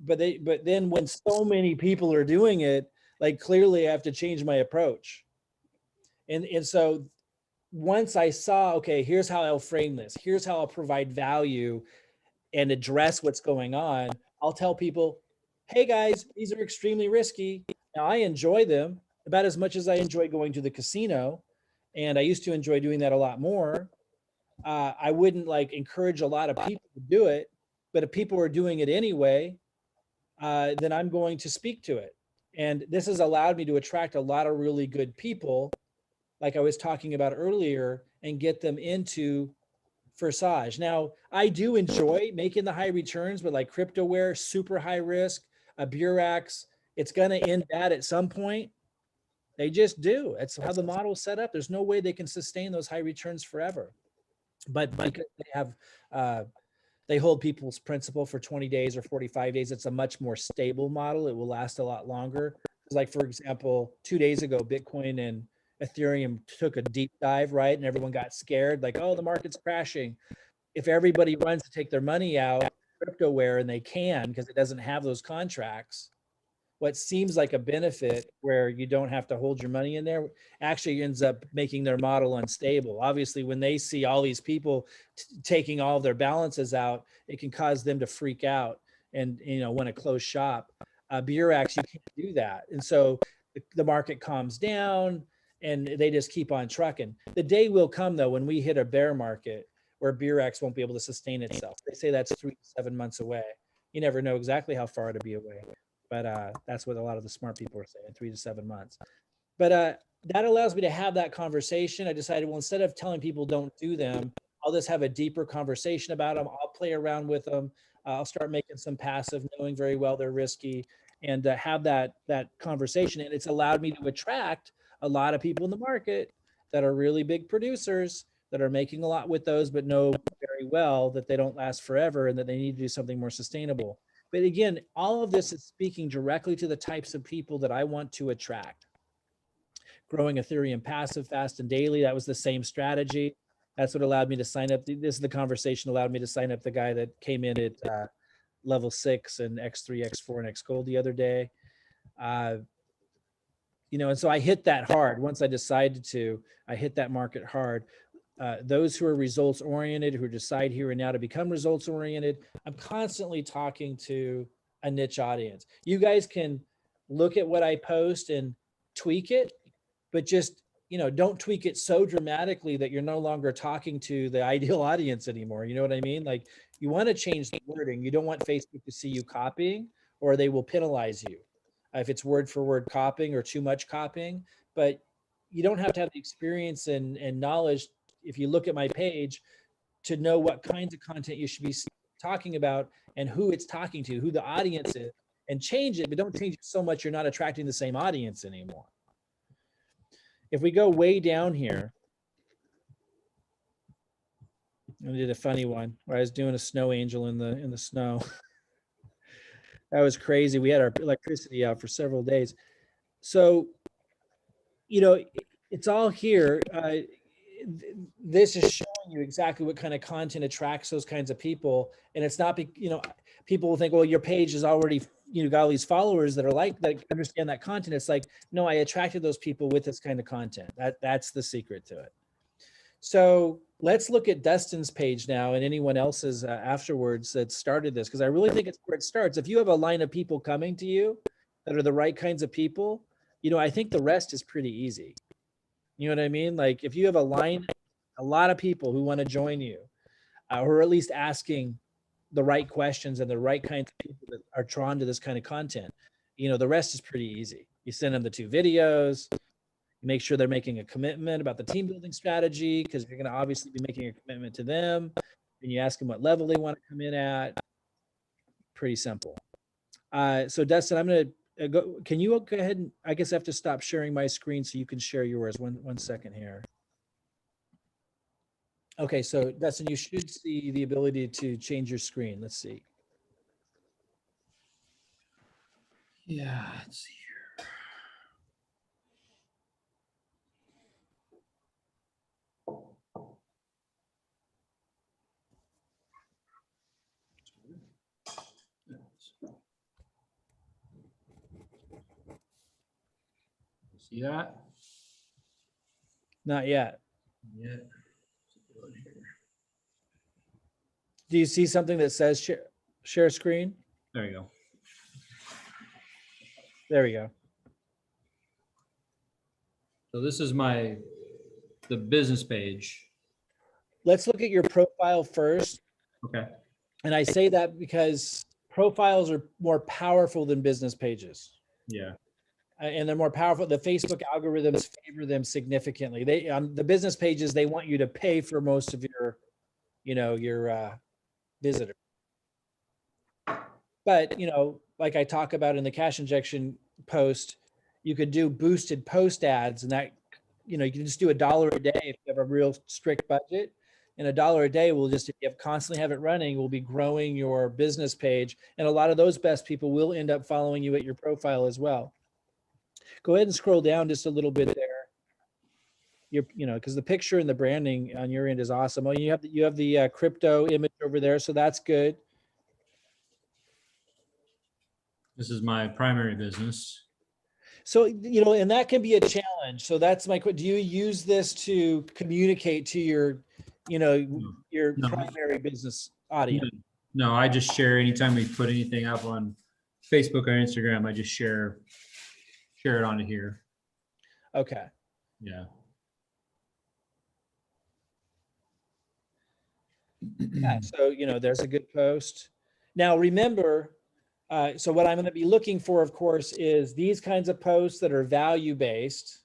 But then when so many people are doing it, like, clearly I have to change my approach. And so once I saw, okay, here's how I'll frame this, here's how I'll provide value and address what's going on, I'll tell people, hey guys, these are extremely risky. Now, I enjoy them about as much as I enjoy going to the casino. And I used to enjoy doing that a lot more. I wouldn't like encourage a lot of people to do it, but if people are doing it anyway, then I'm going to speak to it. And this has allowed me to attract a lot of really good people, like I was talking about earlier, and get them into Forsage. Now, I do enjoy making the high returns, but like CryptoWare, super high risk, a Burax, it's going to end bad at some point. They just do. It's how the model is set up. There's no way they can sustain those high returns forever. But because they have, they hold people's principal for 20 days or 45 days, it's a much more stable model. It will last a lot longer. Like, for example, 2 days ago, Bitcoin and Ethereum took a deep dive, right? And everyone got scared, like, oh, the market's crashing. If everybody runs to take their money out, CryptoWare, and they can, because it doesn't have those contracts, what seems like a benefit where you don't have to hold your money in there actually ends up making their model unstable. Obviously, when they see all these people taking all of their balances out, it can cause them to freak out and, you know, want to close shop. Burax, you can't do that. And so the market calms down and they just keep on trucking. The day will come, though, when we hit a bear market where Burax won't be able to sustain itself. They say that's 3 to 7 months away. You never know exactly how far to be away. But that's what a lot of the smart people are saying, 3 to 7 months. But that allows me to have that conversation. I decided, well, instead of telling people don't do them, I'll just have a deeper conversation about them. I'll play around with them. I'll start making some passive, knowing very well they're risky, and have that conversation. And it's allowed me to attract a lot of people in the market that are really big producers that are making a lot with those, but know very well that they don't last forever and that they need to do something more sustainable. But again, all of this is speaking directly to the types of people that I want to attract. Growing Ethereum passive, fast and daily, that was the same strategy. That's what allowed me to sign up. This is the conversation allowed me to sign up the guy that came in at level 6 and X3, X4, and X Gold the other day. You know, and so I hit that hard. Once I decided to, I hit that market hard. Those who are results oriented, who decide here and now to become results oriented, I'm constantly talking to a niche audience. You guys can look at what I post and tweak it, but just, you know, don't tweak it so dramatically that you're no longer talking to the ideal audience anymore. You know what I mean? Like, you want to change the wording. You don't want Facebook to see you copying, or they will penalize you if it's word for word copying or too much copying. But you don't have to have the experience and knowledge, if you look at my page, to know what kinds of content you should be talking about and who it's talking to, who the audience is, and change it, but don't change it so much you're not attracting the same audience anymore. If we go way down here, I did a funny one where I was doing a snow angel in the snow. That was crazy. We had our electricity out for several days. So, you know, it's all here. This is showing you exactly what kind of content attracts those kinds of people. And it's not, you know, people will think, well, your page is already, you know, got all these followers that are like, that understand that content. It's like, no, I attracted those people with this kind of content. That's the secret to it. So let's look at Dustin's page now, and anyone else's afterwards that started this, because I really think it's where it starts. If you have a line of people coming to you that are the right kinds of people, you know, I think the rest is pretty easy. You know what I mean? Like, if you have a line, a lot of people who want to join you, or at least asking the right questions and the right kinds of people that are drawn to this kind of content, you know, the rest is pretty easy. You send them the 2 videos, you make sure they're making a commitment about the team building strategy, because you're going to obviously be making a commitment to them, and you ask them what level they want to come in at. Pretty simple. So Dustin, I'm going to go. Can you go ahead and, I guess I have to stop sharing my screen so you can share yours. One second here. Okay, so Dustin, you should see the ability to change your screen. Let's see. Yeah, let's see here. See that? Not yet. Yeah. Do you see something that says share screen? There you go. There we go. So this is the business page. Let's look at your profile first. Okay. And I say that because profiles are more powerful than business pages. Yeah. and they're more powerful. The Facebook algorithms favor them significantly. They on the business pages, they want you to pay for most of your, your visitor. But, like I talk about in the cash injection post, you could do boosted post ads, and that, you can just do $1 a day if you have a real strict budget. And $1 a day will just, if you constantly have it running, will be growing your business page. And a lot of those best people will end up following you at your profile as well. Go ahead and scroll down just a little bit there. Because the picture and the branding on your end is awesome. Oh, you have the crypto image over there, so that's good. This is my primary business. So, and that can be a challenge. So that's my question. Do you use this to communicate to your, your No. primary business audience? No, I just share anytime we put anything up on Facebook or Instagram, I just share it onto here. Okay. Yeah. Yeah. So, there's a good post. Now, remember, so what I'm going to be looking for, of course, is these kinds of posts that are value-based.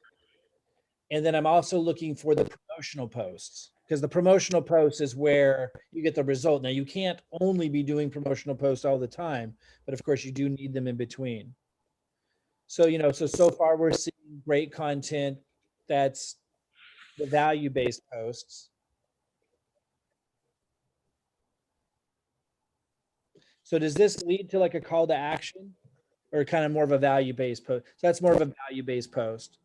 And then I'm also looking for the promotional posts, because the promotional post is where you get the result. Now, you can't only be doing promotional posts all the time, but of course you do need them in between. So, so far we're seeing great content. That's the value-based posts. So does this lead to like a call to action, or kind of more of a value-based post? So that's more of a value-based post.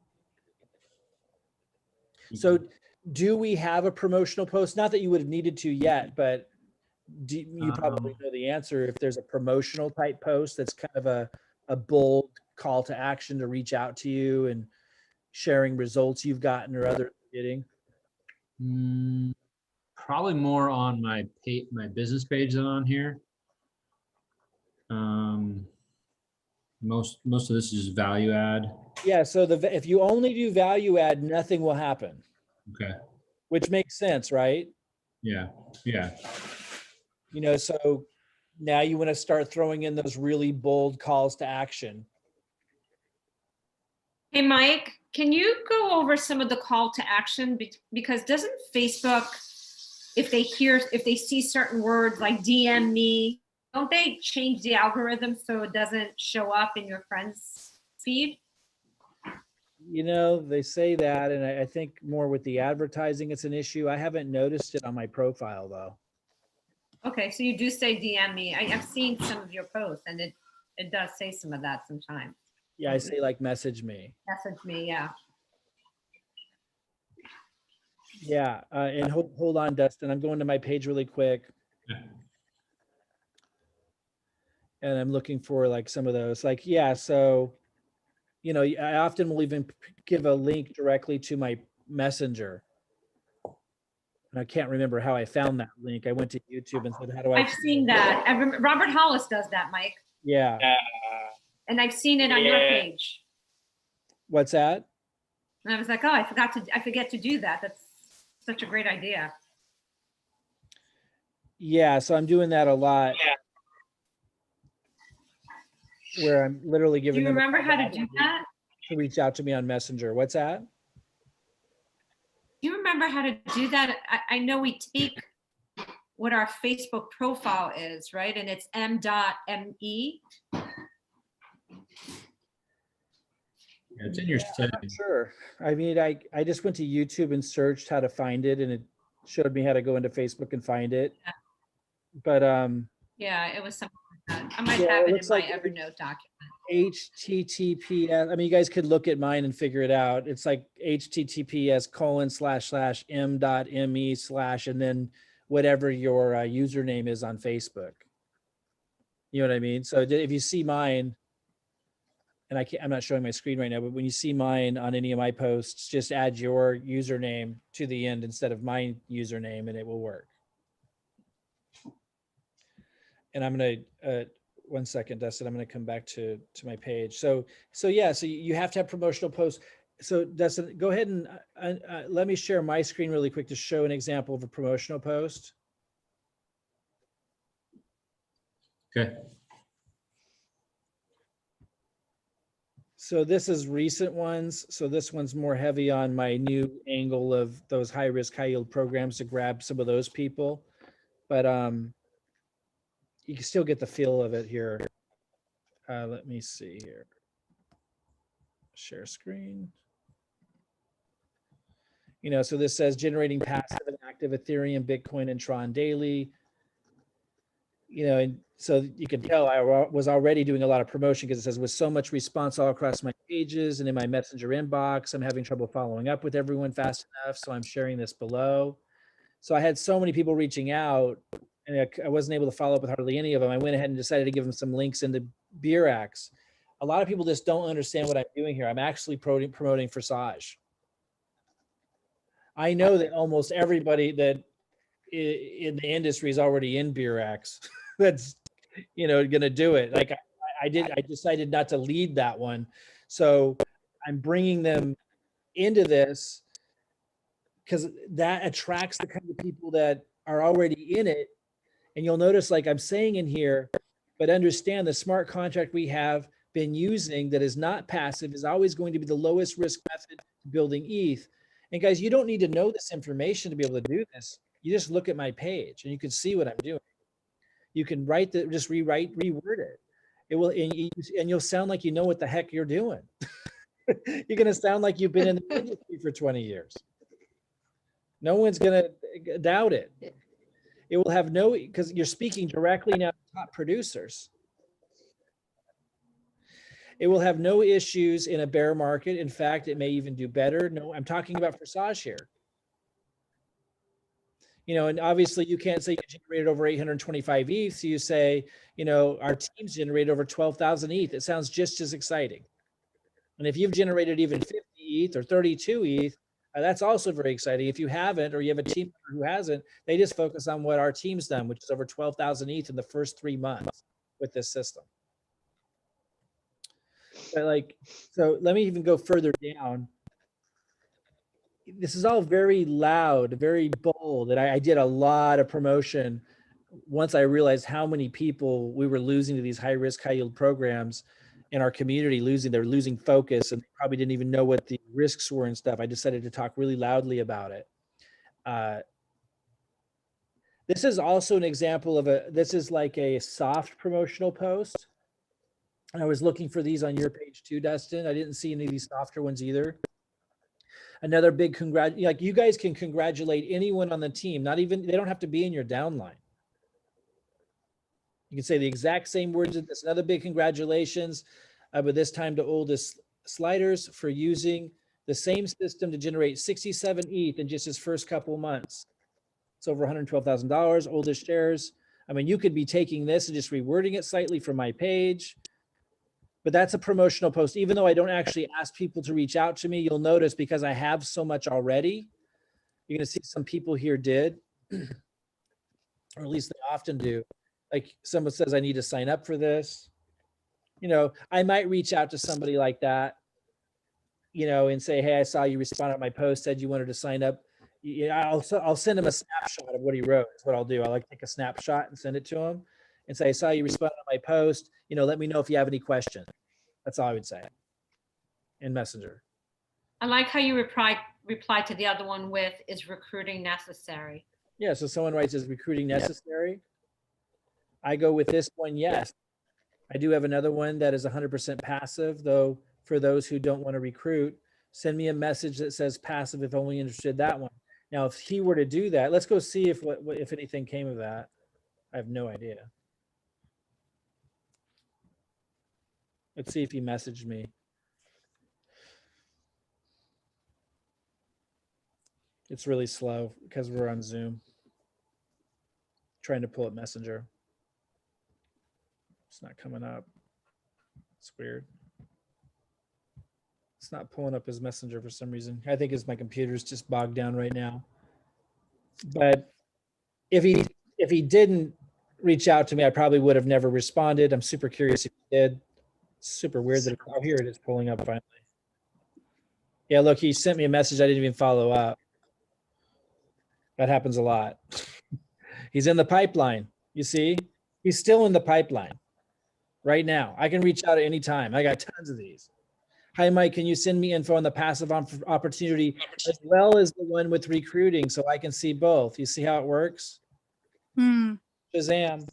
So do we have a promotional post? Not that you would have needed to yet, but you probably know the answer. If there's a promotional type post that's kind of a bold call to action to reach out to you and sharing results you've gotten or other getting. Probably more on my business page than on here. Most of this is value add. Yeah. So if you only do value add, nothing will happen. Okay. Which makes sense, right? Yeah. Yeah. So now you want to start throwing in those really bold calls to action. Hey, Mike, can you go over some of the call to action? Because doesn't Facebook, if they see certain words like DM me, don't they change the algorithm so it doesn't show up in your friends' feed? They say that, and I think more with the advertising, it's an issue. I haven't noticed it on my profile though. Okay, so you do say DM me. I've seen some of your posts, and it does say some of that sometimes. Yeah, I say like message me. Message me, yeah. Yeah, and hold on, Dustin. I'm going to my page really quick. Yeah. And I'm looking for like some of those. Like, yeah, so, I often will even give a link directly to my messenger. And I can't remember how I found that link. I went to YouTube and said, how do I? I've seen that. Robert Hollis does that, Mike. Yeah. And I've seen it on your page. What's that? And I was like, oh, I forget to do that. That's such a great idea. Yeah, so I'm doing that a lot. Where I'm literally giving Do you them remember how to do that? to reach out to me on Messenger. What's that? Do you remember how to do that? I know we take what our Facebook profile is, right? And it's m.me. Yeah, it's in your settings. Sure. I mean, I just went to YouTube and searched how to find it, and it showed me how to go into Facebook and find it. Yeah. But Yeah, it was something like that. I might Yeah, have it it in looks my like Evernote document. HTTPS. I mean, you guys could look at mine and figure it out. It's like https://m.me/ and then whatever your username is on Facebook. You know what I mean? So if you see mine, and I'm not showing my screen right now, but when you see mine on any of my posts, just add your username to the end instead of my username, and it will work. And I'm going to, 1 second, Dustin, I'm going to come back to my page. So yeah, so you have to have promotional posts. So Dustin, go ahead and let me share my screen really quick to show an example of a promotional post. Okay. So this is recent ones. So this one's more heavy on my new angle of those high risk, high yield programs to grab some of those people. But you can still get the feel of it here. Let me see here. Share screen. You know, so this says generating passive and active Ethereum, Bitcoin, and Tron daily. You know, and so you can tell I was already doing a lot of promotion because it says with so much response all across my pages and in my messenger inbox, I'm having trouble following up with everyone fast enough. So I'm sharing this below. So I had so many people reaching out and I wasn't able to follow up with hardly any of them. I went ahead and decided to give them some links into Beerax. A lot of people just don't understand what I'm doing here. I'm actually promoting Forsage. I know that almost everybody that in the industry is already in Beerax. That's, you know, going to do it. Like I decided not to lead that one. So I'm bringing them into this because that attracts the kind of people that are already in it. And you'll notice, like I'm saying in here, but understand the smart contract we have been using that is not passive is always going to be the lowest risk method to building ETH. And guys, you don't need to know this information to be able to do this. You just look at my page and you can see what I'm doing. You can just reword it. It will, and you'll sound like you know what the heck you're doing. You're going to sound like you've been in the industry for 20 years. No one's going to doubt it. It will have no, because you're speaking directly now to top producers. It will have no issues in a bear market. In fact, it may even do better. No, I'm talking about Forsage here. You know, and obviously you can't say you generated over 825 ETH. So you say, you know, our teams generated over 12,000 ETH. It sounds just as exciting. And if you've generated even 50 ETH or 32 ETH, that's also very exciting. If you haven't, or you have a team member who hasn't, they just focus on what our team's done, which is over 12,000 ETH in the first 3 months with this system. But like, so let me even go further down. This is all very loud, very bold, and I did a lot of promotion once I realized how many people we were losing to these high risk, high yield programs in our community. They're losing focus and they probably didn't even know what the risks were and stuff. I decided to talk really loudly about it. This is also an example of this is like a soft promotional post. And I was looking for these on your page too, Dustin. I didn't see any of these softer ones either. Another big like you guys can congratulate anyone on the team. They don't have to be in your downline. You can say the exact same words. It's another big congratulations, but this time to Oldest Sliders for using the same system to generate 67 ETH in just his first couple of months. It's over $112,000, Oldest shares. I mean, you could be taking this and just rewording it slightly from my page. But that's a promotional post. Even though I don't actually ask people to reach out to me, you'll notice because I have so much already, you're going to see some people here did, or at least they often do. Like someone says, I need to sign up for this. You know, I might reach out to somebody like that, you know, and say, hey, I saw you respond to my post, said you wanted to sign up. I'll send him a snapshot of what he wrote. That's what I'll do. I like to take a snapshot and send it to him and say, I saw you respond to my post. You know, let me know if you have any questions. That's all I would say in Messenger. I like how you replied to the other one with, is recruiting necessary? Yeah, so someone writes, is recruiting necessary? I go with this one, yes. I do have another one that is 100% passive, though for those who don't want to recruit, send me a message that says passive if only interested in that one. Now, if he were to do that, let's go see if anything came of that. I have no idea. Let's see if he messaged me. It's really slow because we're on Zoom. Trying to pull up Messenger. It's not coming up. It's weird. It's not pulling up his Messenger for some reason. I think my computer's just bogged down right now. But if he didn't reach out to me, I probably would have never responded. I'm super curious if he did. It's super weird that oh, here it is pulling up finally. Yeah, look, he sent me a message. I didn't even follow up. That happens a lot. He's in the pipeline. You see, he's still in the pipeline right now. I can reach out at any time. I got tons of these. Hi, Mike, can you send me info on the passive opportunity as well as the one with recruiting so I can see both? You see how it works? Hmm. Shazam.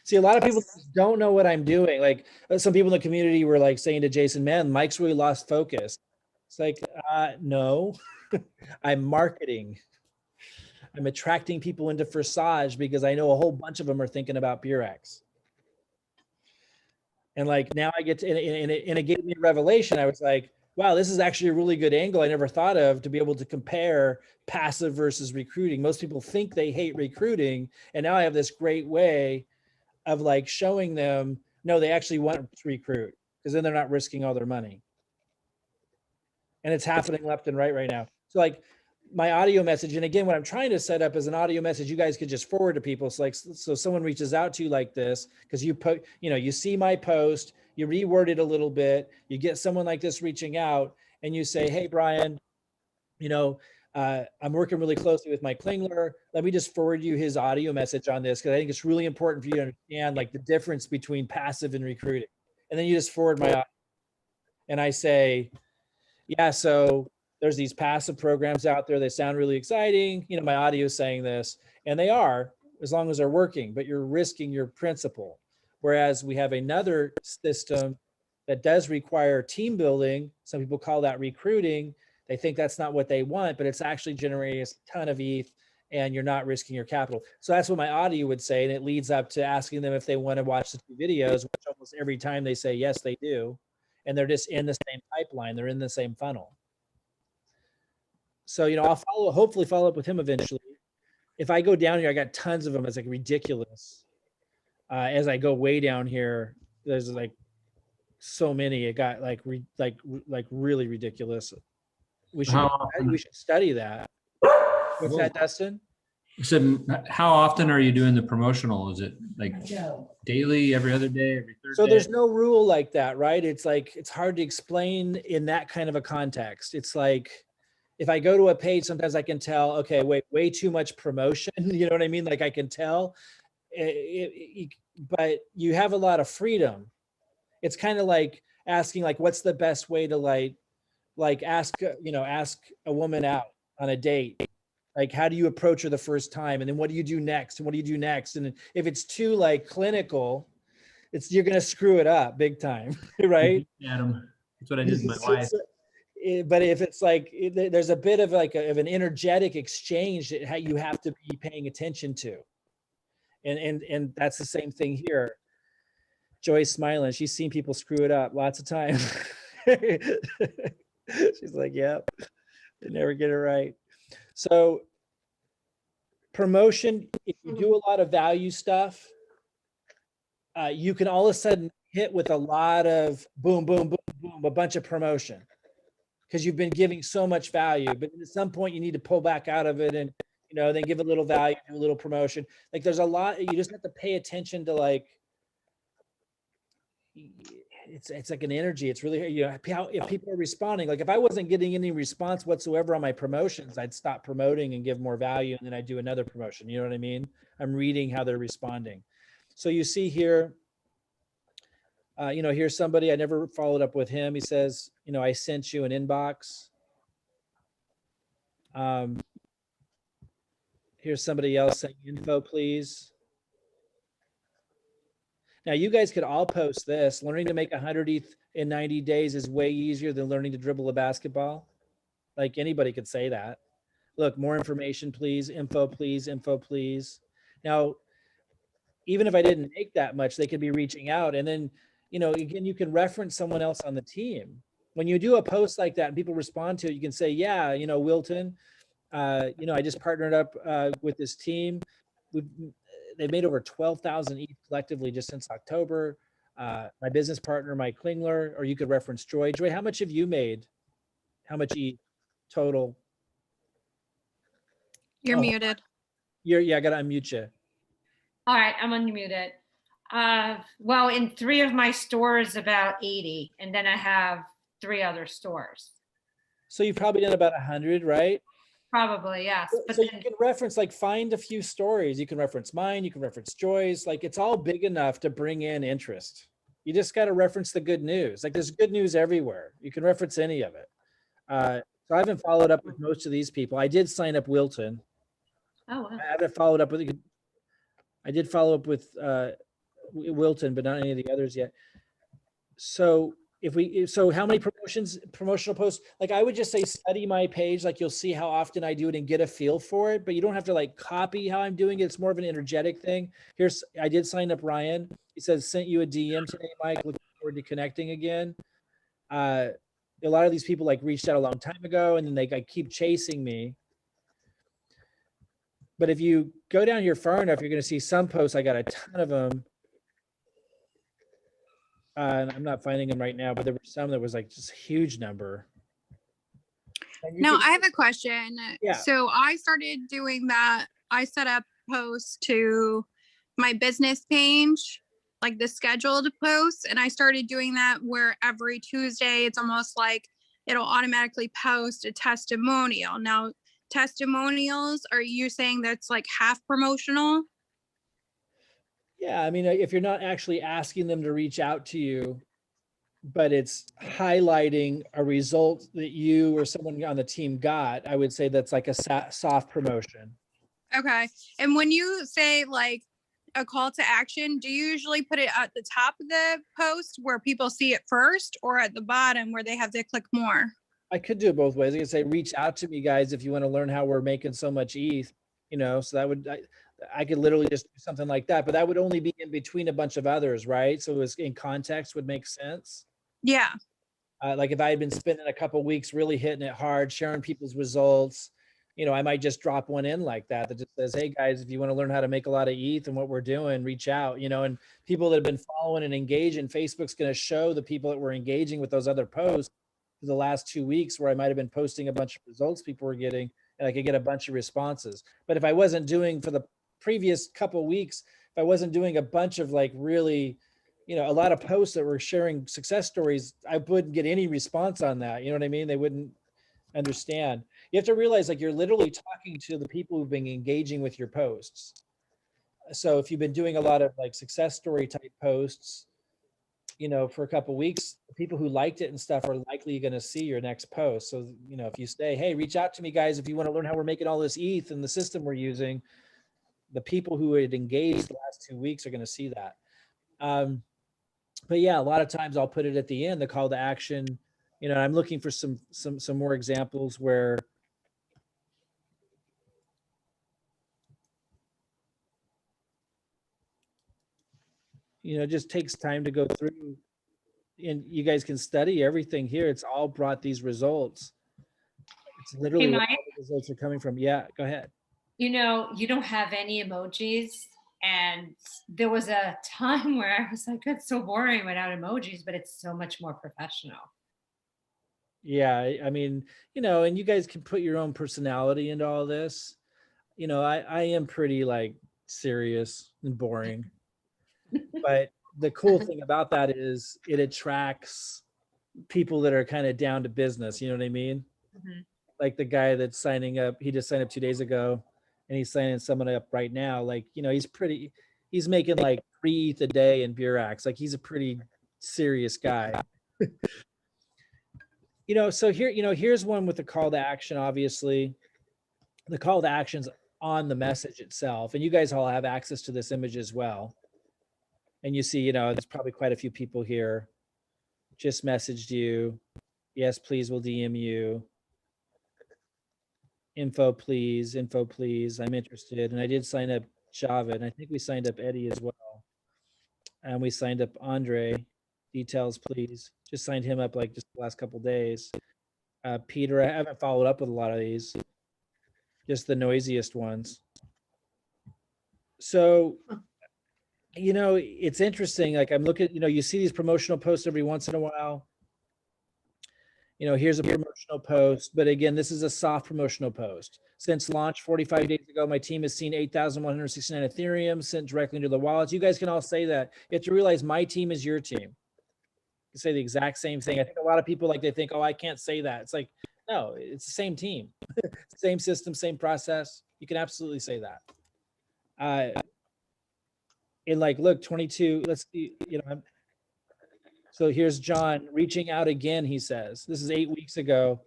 See, a lot of people don't know what I'm doing. Like some people in the community were like saying to Jason, man, Mike's really lost focus. It's like, no, I'm marketing. I'm attracting people into Forsage because I know a whole bunch of them are thinking about Burex. And like now I get to, and it gave me a revelation. I was like, wow, this is actually a really good angle I never thought of to be able to compare passive versus recruiting. Most people think they hate recruiting. And now I have this great way of like showing them, no, they actually want to recruit because then they're not risking all their money. And it's happening left and right now. So like my audio message, and again, what I'm trying to set up is an audio message you guys could just forward to people. So like, so someone reaches out to you like this, because you see my post, you reword it a little bit, you get someone like this reaching out and you say, hey, Brian, I'm working really closely with Mike Klingler. Let me just forward you his audio message on this because I think it's really important for you to understand like the difference between passive and recruiting. And then you just forward my audio. And I say, yeah, so there's these passive programs out there. They sound really exciting. My audio is saying this, and they are, as long as they're working, but you're risking your principal. Whereas we have another system that does require team building. Some people call that recruiting. They think that's not what they want, but it's actually generating a ton of ETH and you're not risking your capital. So that's what my audio would say. And it leads up to asking them if they want to watch the 2 videos, which almost every time they say, yes, they do. And they're just in the same pipeline. They're in the same funnel. So, I'll hopefully follow up with him eventually. If I go down here, I got tons of them. It's like ridiculous. As I go way down here, there's like so many. It got like really ridiculous. We should study that. What's that, Dustin? So how often are you doing the promotional? Is it like daily, every other day, every third So day? there's no rule like that, right? It's like, it's hard to explain in that kind of a context. It's like, if I go to a page, sometimes I can tell, okay, wait, way too much promotion. You know what I mean? Like I can tell, but you have a lot of freedom. It's kind of like asking, like, what's the best way to like ask a woman out on a date? Like, how do you approach her the first time? And then what do you do next? And what do you do next? And if it's too like clinical, you're going to screw it up big time, right? Adam, that's what I did with my wife. But if it's like, there's a bit of like of an energetic exchange that you have to be paying attention to. And that's the same thing here. Joy's smiling. She's seen people screw it up lots of times. She's like, yep, they never get it right. So promotion, if you do a lot of value stuff, you can all of a sudden hit with a lot of boom, boom, boom, boom, a bunch of promotion because you've been giving so much value. But at some point you need to pull back out of it and, then give a little value, do a little promotion. Like there's a lot, you just have to pay attention to like, it's like an energy. It's really, if people are responding, like if I wasn't getting any response whatsoever on my promotions, I'd stop promoting and give more value. And then I'd do another promotion. You know what I mean? I'm reading how they're responding. So you see here, here's somebody, I never followed up with him. He says, I sent you an inbox. Here's somebody else saying info, please. Now you guys could all post this. Learning to make 100 ETH in 90 days is way easier than learning to dribble a basketball. Like anybody could say that. Look, more information, please. Info, please. Info, please. Now, even if I didn't make that much, they could be reaching out. And then, again, you can reference someone else on the team. When you do a post like that and people respond to it, you can say, yeah, Wilton, I just partnered up with this team. They've made over 12,000 ETH collectively just since October. My business partner, Mike Klingler, or you could reference Joy. Joy, how much have you made? How much ETH total? You're muted. I got to unmute you. All right, I'm unmuted. Well, in 3 of my stores, about 80, and then I have 3 other stores. So you've probably done about 100, right? Probably, yes. But so you can reference, like find a few stories. You can reference mine, you can reference Joy's. Like it's all big enough to bring in interest. You just got to reference the good news. Like there's good news everywhere. You can reference any of it. So I haven't followed up with most of these people. I did sign up Wilton. Oh, wow. I haven't followed up with, I did follow up with Wilton, but not any of the others yet. So so how many promotional posts? Like I would just say, study my page. Like you'll see how often I do it and get a feel for it, but you don't have to like copy how I'm doing it. It's more of an energetic thing. I did sign up Ryan. He says, sent you a DM today, Mike. Looking forward to connecting again. A lot of these people like reached out a long time ago and then they like, keep chasing me. But if you go down here far enough, you're going to see some posts. I got a ton of them. And I'm not finding them right now, but there were some that was like just a huge number. Now I have a question. Yeah. So I started doing that. I set up posts to my business page, like the scheduled posts. And I started doing that where every Tuesday, it's almost like it'll automatically post a testimonial. Now, testimonials, are you saying that's like half promotional? Yeah, I mean, if you're not actually asking them to reach out to you, but it's highlighting a result that you or someone on the team got, I would say that's like a soft promotion. Okay. And when you say like a call to action, do you usually put it at the top of the post where people see it first, or at the bottom where they have to click more? I could do it both ways. I could say, reach out to me, guys, if you want to learn how we're making so much ETH, so that would, I could literally just do something like that, but that would only be in between a bunch of others, right? So it was in context would make sense. Yeah. Like if I had been spending a couple weeks really hitting it hard, sharing people's results, I might just drop one in like that just says, hey guys, if you want to learn how to make a lot of ETH and what we're doing, reach out, and people that have been following and engaging, Facebook's going to show the people that were engaging with those other posts for the last 2 weeks where I might've been posting a bunch of results people were getting, and I could get a bunch of responses. But if I wasn't doing for the previous couple weeks, if I wasn't doing a bunch of like really, a lot of posts that were sharing success stories, I wouldn't get any response on that. You know what I mean? They wouldn't understand. You have to realize like you're literally talking to the people who've been engaging with your posts. So if you've been doing a lot of like success story type posts, for a couple of weeks, the people who liked it and stuff are likely going to see your next post. So, if you say, hey, reach out to me guys, if you want to learn how we're making all this ETH and the system we're using, the people who had engaged the last 2 weeks are going to see that. But yeah, a lot of times I'll put it at the end, the call to action. I'm looking for some more examples where it just takes time to go through, and you guys can study everything here. It's all brought these results. It's literally Hey, where Mike. all the results are coming from. Yeah, go ahead. You don't have any emojis. And there was a time where I was like, it's so boring without emojis, but it's so much more professional. Yeah, I mean, and you guys can put your own personality into all this. I am pretty like serious and boring. But the cool thing about that is it attracts people that are kind of down to business. You know what I mean? Mm-hmm. Like the guy that's signing up, he just signed up 2 days ago and he's signing someone up right now. Like, he's making like 3 ETH a day in Burax. Like he's a pretty serious guy. So here, here's one with the call to action. Obviously the call to action's on the message itself, and you guys all have access to this image as well. And you see, there's probably quite a few people here. Just messaged you. Yes, please, we'll DM you. Info, please. I'm interested. And I did sign up Java, and I think we signed up Eddie as well. And we signed up Andre. Details, please. Just signed him up like just the last couple days. Peter, I haven't followed up with a lot of these. Just the noisiest ones. So, it's interesting. Like I'm looking, you see these promotional posts every once in a while. Here's a promotional post, but again, this is a soft promotional post. Since launch 45 days ago, my team has seen 8,169 Ethereum sent directly into the wallets. You guys can all say that. You have to realize my team is your team. You say the exact same thing. I think a lot of people they think, oh, I can't say that. It's like, no, it's the same team, same system, same process. You can absolutely say that. And like, look, 22, let's see, So here's John reaching out again, he says. This is 8 weeks ago.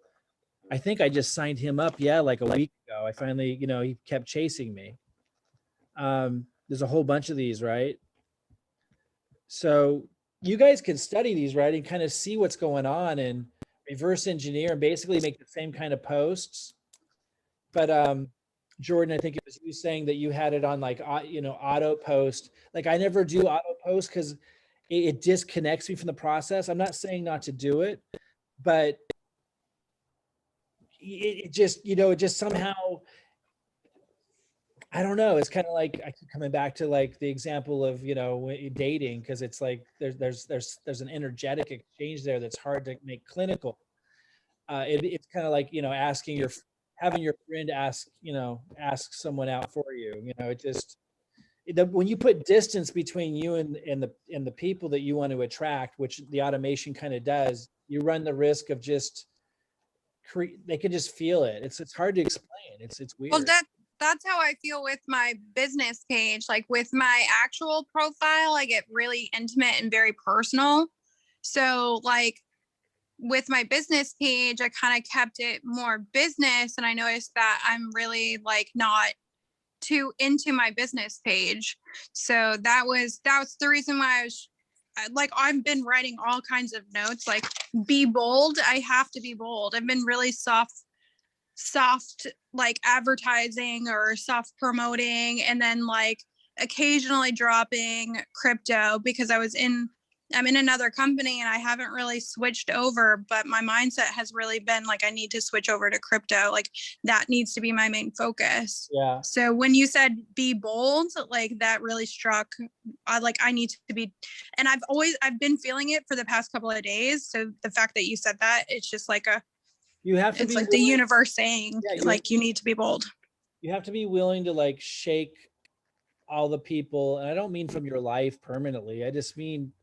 I think I just signed him up, yeah, like a week ago. I finally, he kept chasing me. There's a whole bunch of these, right? So you guys can study these, right, and kind of see what's going on and reverse engineer and basically make the same kind of posts. But Jordan, I think it was you saying that you had it on like, auto post. Like I never do auto post because it disconnects me from the process. I'm not saying not to do it, but it just, it just somehow, I don't know. It's kind of like I keep coming back to like the example of, dating, because it's like there's an energetic exchange there that's hard to make clinical. It's kind of like, having your friend ask someone out for you. It just, when you put distance between you and the people that you want to attract, which the automation kind of does, you run the risk of just they can just feel it. It's hard to explain. It's weird. Well, that's how I feel with my business page. Like with my actual profile, I get really intimate and very personal. So like with my business page, I kind of kept it more business, and I noticed that I'm really like not too into my business page. So that was the reason why I was like, I've been writing all kinds of notes, like be bold. I have to be bold. I've been really soft like advertising or soft promoting, and then like occasionally dropping crypto because I'm in another company and I haven't really switched over, but my mindset has really been like, I need to switch over to crypto. Like that needs to be my main focus. Yeah. So when you said be bold, like that really struck. I need to be, and I've been feeling it for the past couple of days. So the fact that you said that, it's just like it's like the universe saying, like, you need to be bold. You have to be willing to like shake all the people. And I don't mean from your life permanently. I just mean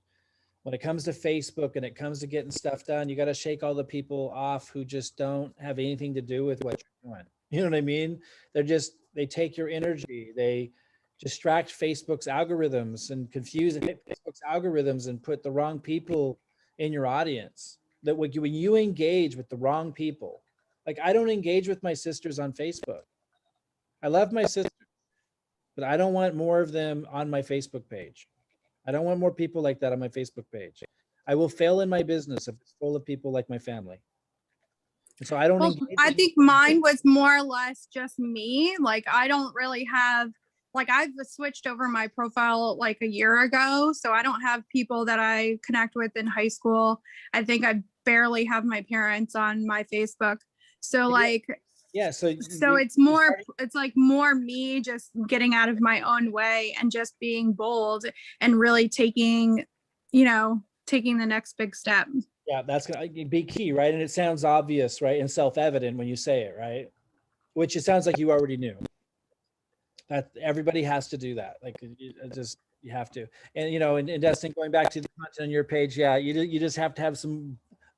when it comes to Facebook and it comes to getting stuff done, you got to shake all the people off who just don't have anything to do with what you're doing. You know what I mean? They take your energy. They distract Facebook's algorithms and confuse Facebook's algorithms and put the wrong people in your audience. That when you engage with the wrong people, like I don't engage with my sisters on Facebook. I love my sisters, but I don't want more of them on my Facebook page. I don't want more people like that on my Facebook page. I will fail in my business if it's full of people like my family. And so I don't. Well, I think mine was more or less just me. Like I don't really have, like I've switched over my profile like a year ago. So I don't have people that I connect with in high school. I think I barely have my parents on my Facebook. So like, yeah. So it's like more me just getting out of my own way and just being bold and really taking the next big step. Yeah, that's going to be key, right? And it sounds obvious, right? And self-evident when you say it, right? Which it sounds like you already knew. That everybody has to do that. Like you have to. And and Dustin, going back to the content on your page, yeah, you just have to have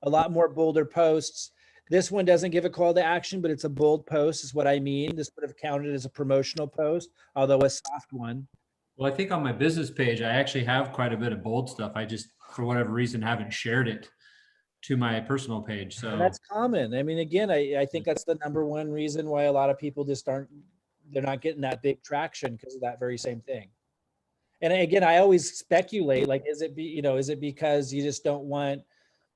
a lot more bolder posts. This one doesn't give a call to action, but it's a bold post is what I mean. This would have counted as a promotional post, although a soft one. Well, I think on my business page, I actually have quite a bit of bold stuff. I just, for whatever reason, haven't shared it to my personal page. So and that's common. I mean, again, I think that's the number one reason why a lot of people just they're not getting that big traction because of that very same thing. And again, I always speculate, like, is it because you just don't want,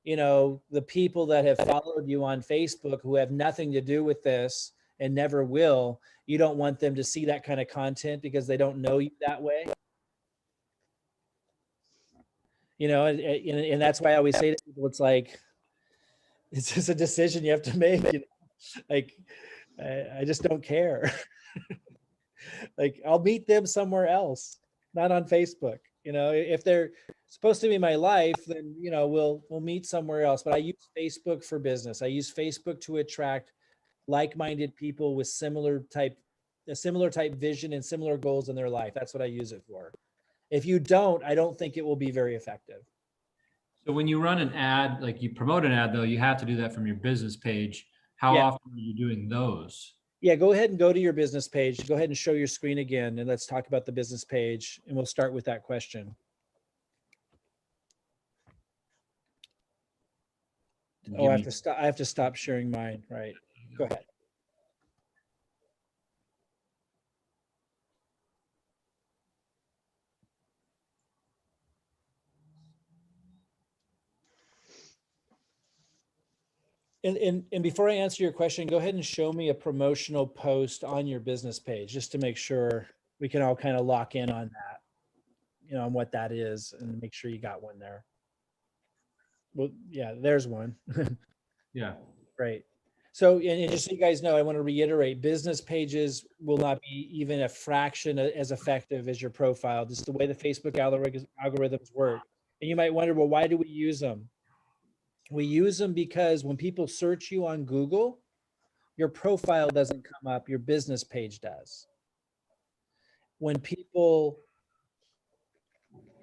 the people that have followed you on Facebook who have nothing to do with this and never will, you don't want them to see that kind of content because they don't know you that way. And that's why I always say to people, it's like, it's just a decision you have to make. Like, I just don't care. Like, I'll meet them somewhere else, not on Facebook. If they're supposed to be my life, then, we'll meet somewhere else. But I use Facebook for business. I use Facebook to attract like-minded people with a similar type vision and similar goals in their life. That's what I use it for. If you don't, I don't think it will be very effective. So when you run an ad, like you promote an ad, though, you have to do that from your business page. How often are you doing those? Yeah, go ahead and go to your business page. Go ahead and show your screen again, and let's talk about the business page. And we'll start with that question. Oh, I have to stop sharing mine, right? Go ahead. And before I answer your question, go ahead and show me a promotional post on your business page, just to make sure we can all kind of lock in on that, you know, on what that is, and make sure you got one there. Well, yeah, there's one. Yeah. Great. So, and just so you guys know, I want to reiterate, business pages will not be even a fraction as effective as your profile. Just the way the Facebook algorithms work. And you might wonder, well, why do we use them? We use them because when people search you on Google, your profile doesn't come up, your business page does. When people,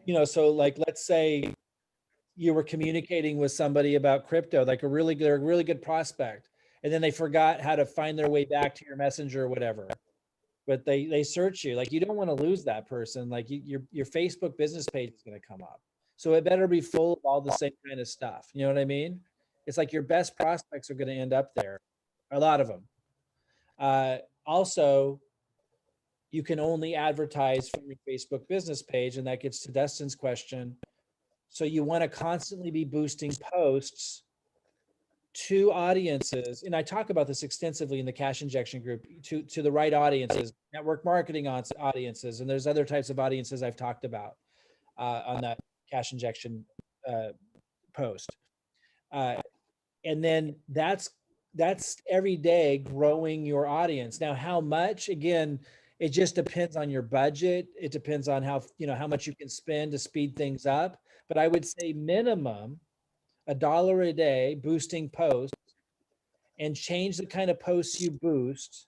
you know, so like, let's say you were communicating with somebody about crypto, like they're a really good prospect, and then they forgot how to find their way back to your messenger or whatever, but they search you. Like, you don't want to lose that person. Like, your Facebook business page is going to come up, so it better be full of all the same kind of stuff. You know what I mean? It's like your best prospects are going to end up there, a lot of them. Also, you can only advertise from your Facebook business page, and that gets to Dustin's question. So you want to constantly be boosting posts to audiences, and I talk about this extensively in the cash injection group, to the right audiences, network marketing audiences, and there's other types of audiences I've talked about on that cash injection post. And then that's every day growing your audience. Now, how much? Again, it just depends on your budget. It depends on how much you can spend to speed things up. But I would say minimum $1 a day boosting posts, and change the kind of posts you boost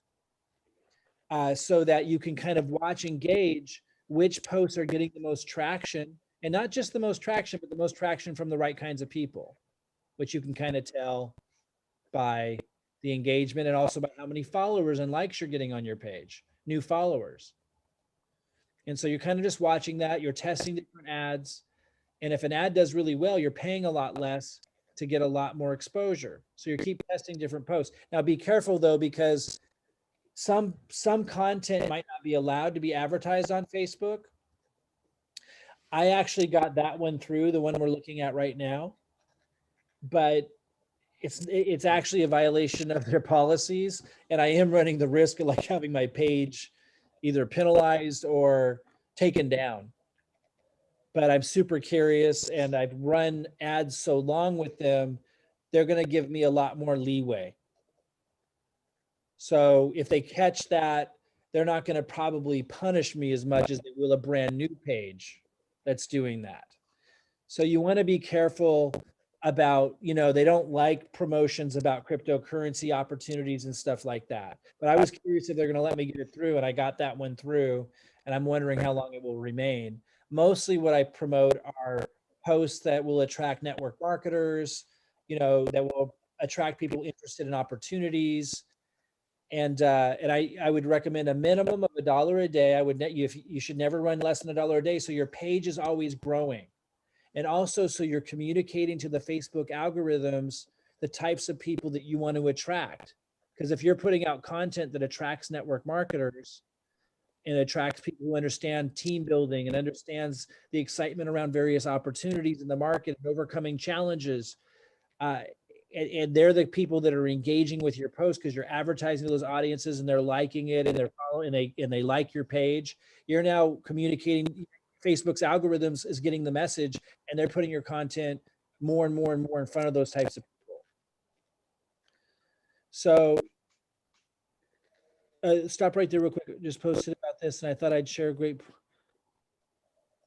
so that you can kind of watch and gauge which posts are getting the most traction, and not just the most traction, but the most traction from the right kinds of people, which you can kind of tell by the engagement, and also by how many followers and likes you're getting on your page, new followers. And so you're kind of just watching that, you're testing different ads. And if an ad does really well, you're paying a lot less to get a lot more exposure. So you keep testing different posts. Now be careful though, because some content might not be allowed to be advertised on Facebook. I actually got that one through, the one we're looking at right now, but it's actually a violation of their policies, and I am running the risk of like having my page either penalized or taken down. But I'm super curious, and I've run ads so long with them, they're going to give me a lot more leeway. So if they catch that, they're not going to probably punish me as much as they will a brand new page that's doing that. So you want to be careful about, they don't like promotions about cryptocurrency opportunities and stuff like that. But I was curious if they're going to let me get it through, and I got that one through, and I'm wondering how long it will remain. Mostly what I promote are posts that will attract network marketers, that will attract people interested in opportunities. And I would recommend a minimum of $1 a day. You should never run less than $1 a day, so your page is always growing. And also, so you're communicating to the Facebook algorithms the types of people that you want to attract. Because if you're putting out content that attracts network marketers and attracts people who understand team building and understands the excitement around various opportunities in the market and overcoming challenges, and they're the people that are engaging with your post because you're advertising to those audiences and they're liking it and they're following and they like your page, you're now communicating. Facebook's algorithms is getting the message, and they're putting your content more and more and more in front of those types of people. So stop right there real quick. Just posted about this, and I thought I'd share a great.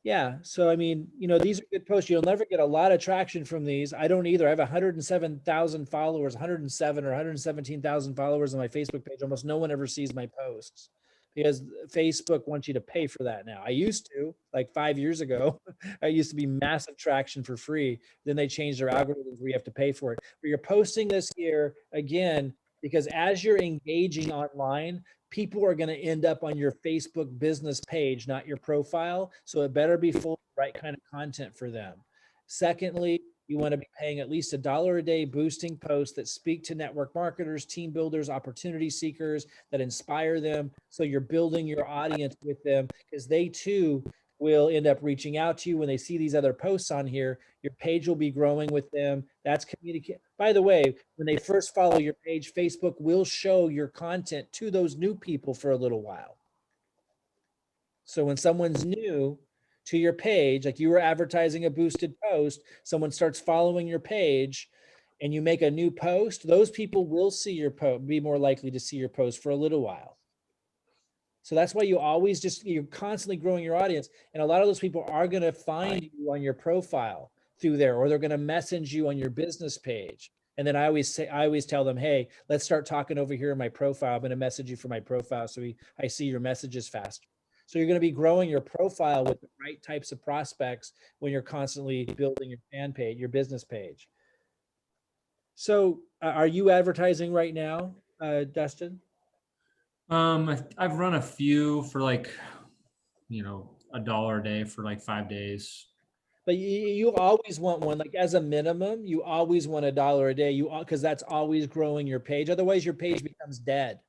Yeah. So, I mean, these are good posts. You'll never get a lot of traction from these. I don't either. I have 107,000 followers, 107 or 117,000 followers on my Facebook page. Almost no one ever sees my posts, because Facebook wants you to pay for that now. I used to, like 5 years ago, I used to be massive traction for free. Then they changed their algorithms where you have to pay for it. But you're posting this here again, because as you're engaging online, people are going to end up on your Facebook business page, not your profile. So it better be full of the right kind of content for them. Secondly, You want to be paying at least $1 a day boosting posts that speak to network marketers, team builders, opportunity seekers, that inspire them. So you're building your audience with them, because they too will end up reaching out to you when they see these other posts on here. Your page will be growing with them. That's communicate. By the way, when they first follow your page, Facebook will show your content to those new people for a little while. So when someone's new to your page, like you were advertising a boosted post, someone starts following your page and you make a new post, those people will see your post, be more likely to see your post for a little while. So that's why you always you're constantly growing your audience. And a lot of those people are going to find you on your profile through there, or they're going to message you on your business page. And then I always tell them, hey, let's start talking over here in my profile. I'm going to message you for my profile so I see your messages faster. So you're going to be growing your profile with the right types of prospects when you're constantly building your fan page, your business page. So are you advertising right now, Dustin? I've run a few for like, $1 a day for like 5 days. But you always want one, like as a minimum, you always want $1 a day, because that's always growing your page. Otherwise your page becomes dead.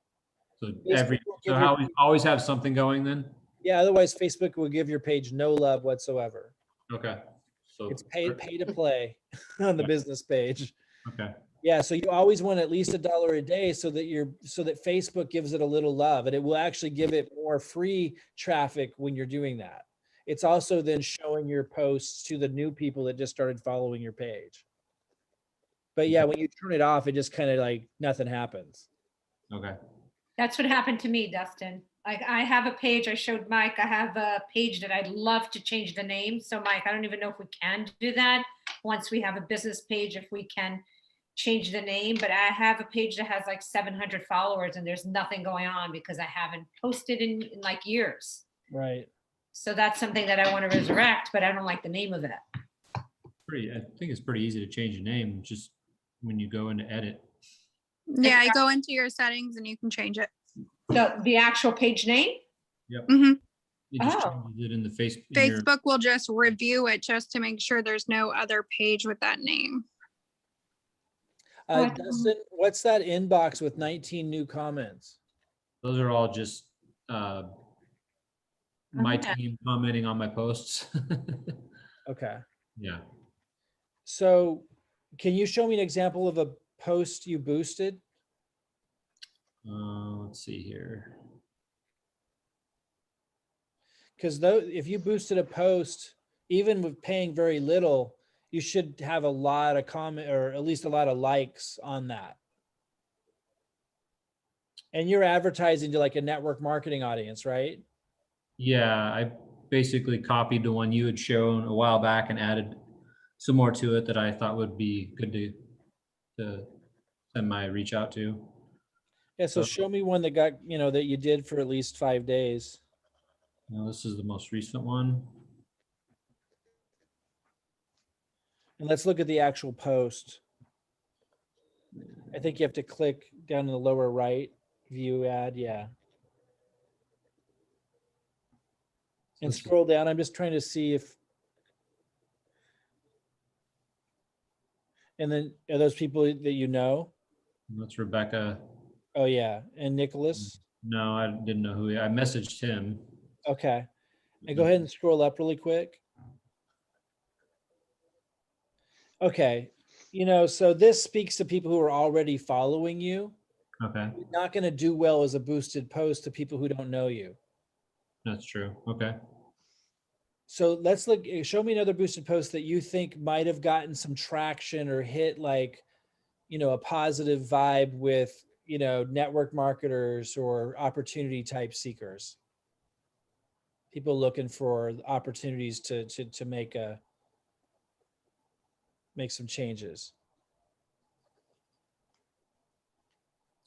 So Facebook will give how we always have something going then? Yeah, otherwise Facebook will give your page no love whatsoever. Okay. So It's pay to play on the business page. Okay. Yeah, so you always want at least $1 a day so that Facebook gives it a little love, and it will actually give it more free traffic when you're doing that. It's also then showing your posts to the new people that just started following your page. But yeah, when you turn it off, it just kind of like nothing happens. Okay. That's what happened to me, Dustin. Like I have a page, I showed Mike, I have a page that I'd love to change the name. So Mike, I don't even know if we can do that. Once we have a business page, if we can change the name, but I have a page that has like 700 followers and there's nothing going on because I haven't posted in like years. Right. So that's something that I want to resurrect, but I don't like the name of it. I think it's pretty easy to change a name just when you go into edit. Yeah, I go into your settings and you can change it. The actual page name? Yep. Mm-hmm. You just Oh. change it in the Facebook will just review it just to make sure there's no other page with that name. Dustin, what's that inbox with 19 new comments? Those are all just my Okay. team commenting on my posts. Okay. Yeah. So can you show me an example of a post you boosted? Let's see here. Because if you boosted a post, even with paying very little, you should have a lot of comment, or at least a lot of likes on that. And you're advertising to like a network marketing audience, right? Yeah, I basically copied the one you had shown a while back and added some more to it that I thought would be good to send my reach out to. Yeah, so show me one that got, that you did for at least 5 days. Now, this is the most recent one. And let's look at the actual post. I think you have to click down in the lower right, view ad, yeah. And scroll down. I'm just trying to see if, and then are those people that you know? That's Rebecca. Oh yeah, and Nicholas. No, I didn't know who I messaged him. Okay, and go ahead and scroll up really quick. Okay, so this speaks to people who are already following you. Okay, You're not going to do well as a boosted post to people who don't know you. that's true. Okay. So let's look, show me another boosted post that you think might have gotten some traction or hit like, a positive vibe with, network marketers or opportunity type seekers. People looking for opportunities to make some changes.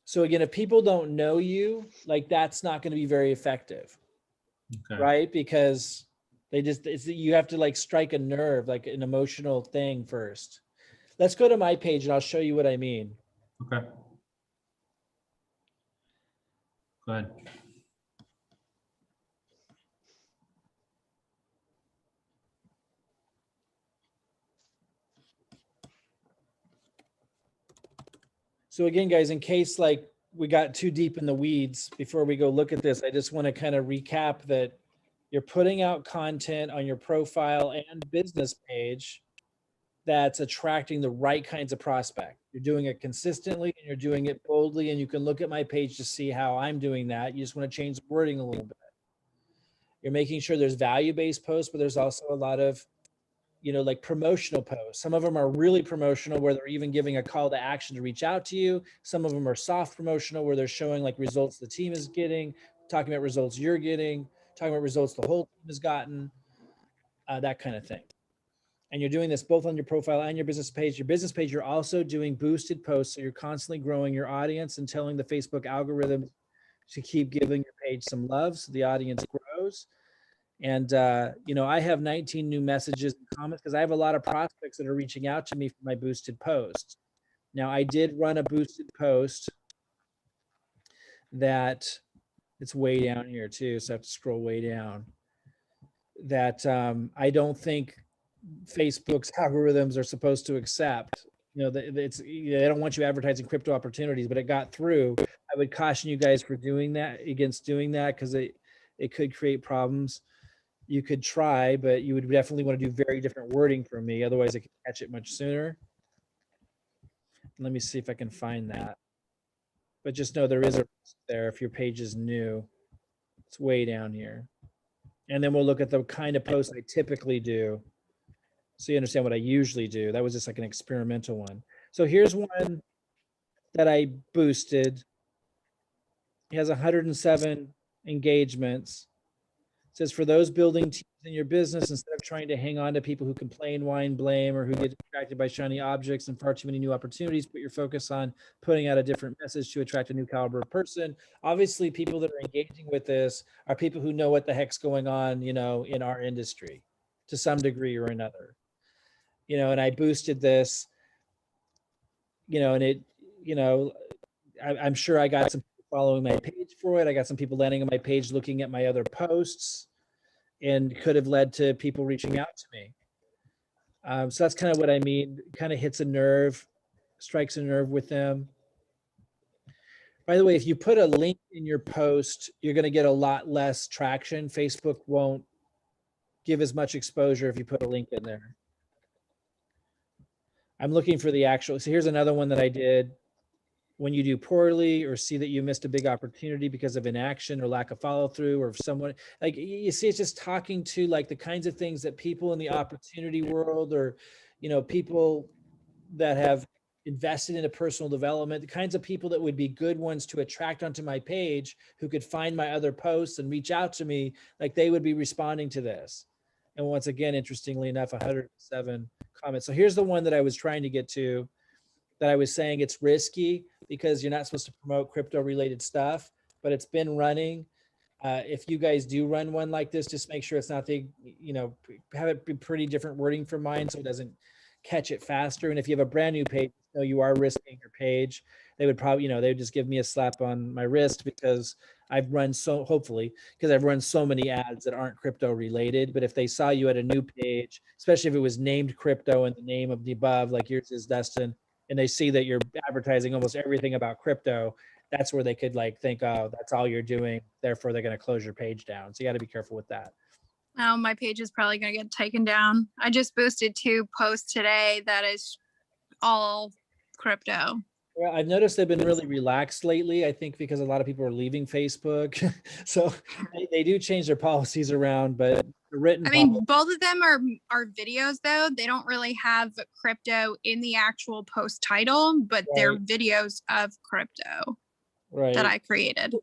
So again, if people don't know you, like that's not going to be very effective. Okay. Right? Because you have to like strike a nerve, like an emotional thing first. Let's go to my page and I'll show you what I mean. Okay. Go ahead. So again, guys, in case like we got too deep in the weeds before we go look at this, I just want to kind of recap that you're putting out content on your profile and business page that's attracting the right kinds of prospect. You're doing it consistently and you're doing it boldly, and you can look at my page to see how I'm doing that. You just want to change the wording a little bit. You're making sure there's value-based posts, but there's also a lot of, like promotional posts. Some of them are really promotional where they're even giving a call to action to reach out to you. Some of them are soft promotional where they're showing like results the team is getting, talking about results you're getting, talking about results the whole team has gotten, that kind of thing. And you're doing this both on your profile and your business page. Your business page, you're also doing boosted posts. So you're constantly growing your audience and telling the Facebook algorithm to keep giving your page some love so the audience grows. And, I have 19 new messages and comments because I have a lot of prospects that are reaching out to me for my boosted posts. Now, I did run a boosted post that it's way down here too. So I have to scroll way down. That I don't think Facebook's algorithms are supposed to accept. They don't want you advertising crypto opportunities, but it got through. I would caution you guys for doing that, because it could create problems. You could try, but you would definitely want to do very different wording from me. Otherwise, I could catch it much sooner. Let me see if I can find that. But just know there is a risk there if your page is new. It's way down here. And then we'll look at the kind of posts I typically do, so you understand what I usually do. That was just like an experimental one. So here's one that I boosted. It has 107 engagements. It says, for those building teams in your business, instead of trying to hang on to people who complain, whine, blame, or who get distracted by shiny objects and far too many new opportunities, put your focus on putting out a different message to attract a new caliber of person. Obviously, people that are engaging with this are people who know what the heck's going on, in our industry to some degree or another. And I boosted this, and it, I'm sure I got some people following my page for it. I got some people landing on my page looking at my other posts, and could have led to people reaching out to me. So that's kind of what I mean. Kind of hits a nerve, strikes a nerve with them. By the way, if you put a link in your post, you're going to get a lot less traction. Facebook won't give as much exposure if you put a link in there. I'm looking for the actual, so here's another one that I did. When you do poorly or see that you missed a big opportunity because of inaction or lack of follow through, or if someone, like, you see, it's just talking to like the kinds of things that people in the opportunity world, or, people that have invested in a personal development, the kinds of people that would be good ones to attract onto my page, who could find my other posts and reach out to me, like they would be responding to this. And once again, interestingly enough, 107 comments. So here's the one that I was trying to get to, that I was saying it's risky because you're not supposed to promote crypto related stuff, but it's been running. If you guys do run one like this, just make sure it's not have it be pretty different wording from mine so it doesn't catch it faster. And if you have a brand new page, you are risking your page. They would probably, they would just give me a slap on my wrist because I've run I've run so many ads that aren't crypto related. But if they saw you at a new page, especially if it was named crypto and the name of the above, like yours is Dustin, and they see that you're advertising almost everything about crypto, that's where they could think, oh, that's all you're doing, therefore they're going to close your page down. So you got to be careful with that. Oh, my page is probably going to get taken down. I just boosted 2 posts today that is all crypto. Well, I've noticed they've been really relaxed lately, I think because a lot of people are leaving Facebook. So they do change their policies around, but the written both of them are videos though. They don't really have crypto in the actual post title, but they're videos of crypto that I created.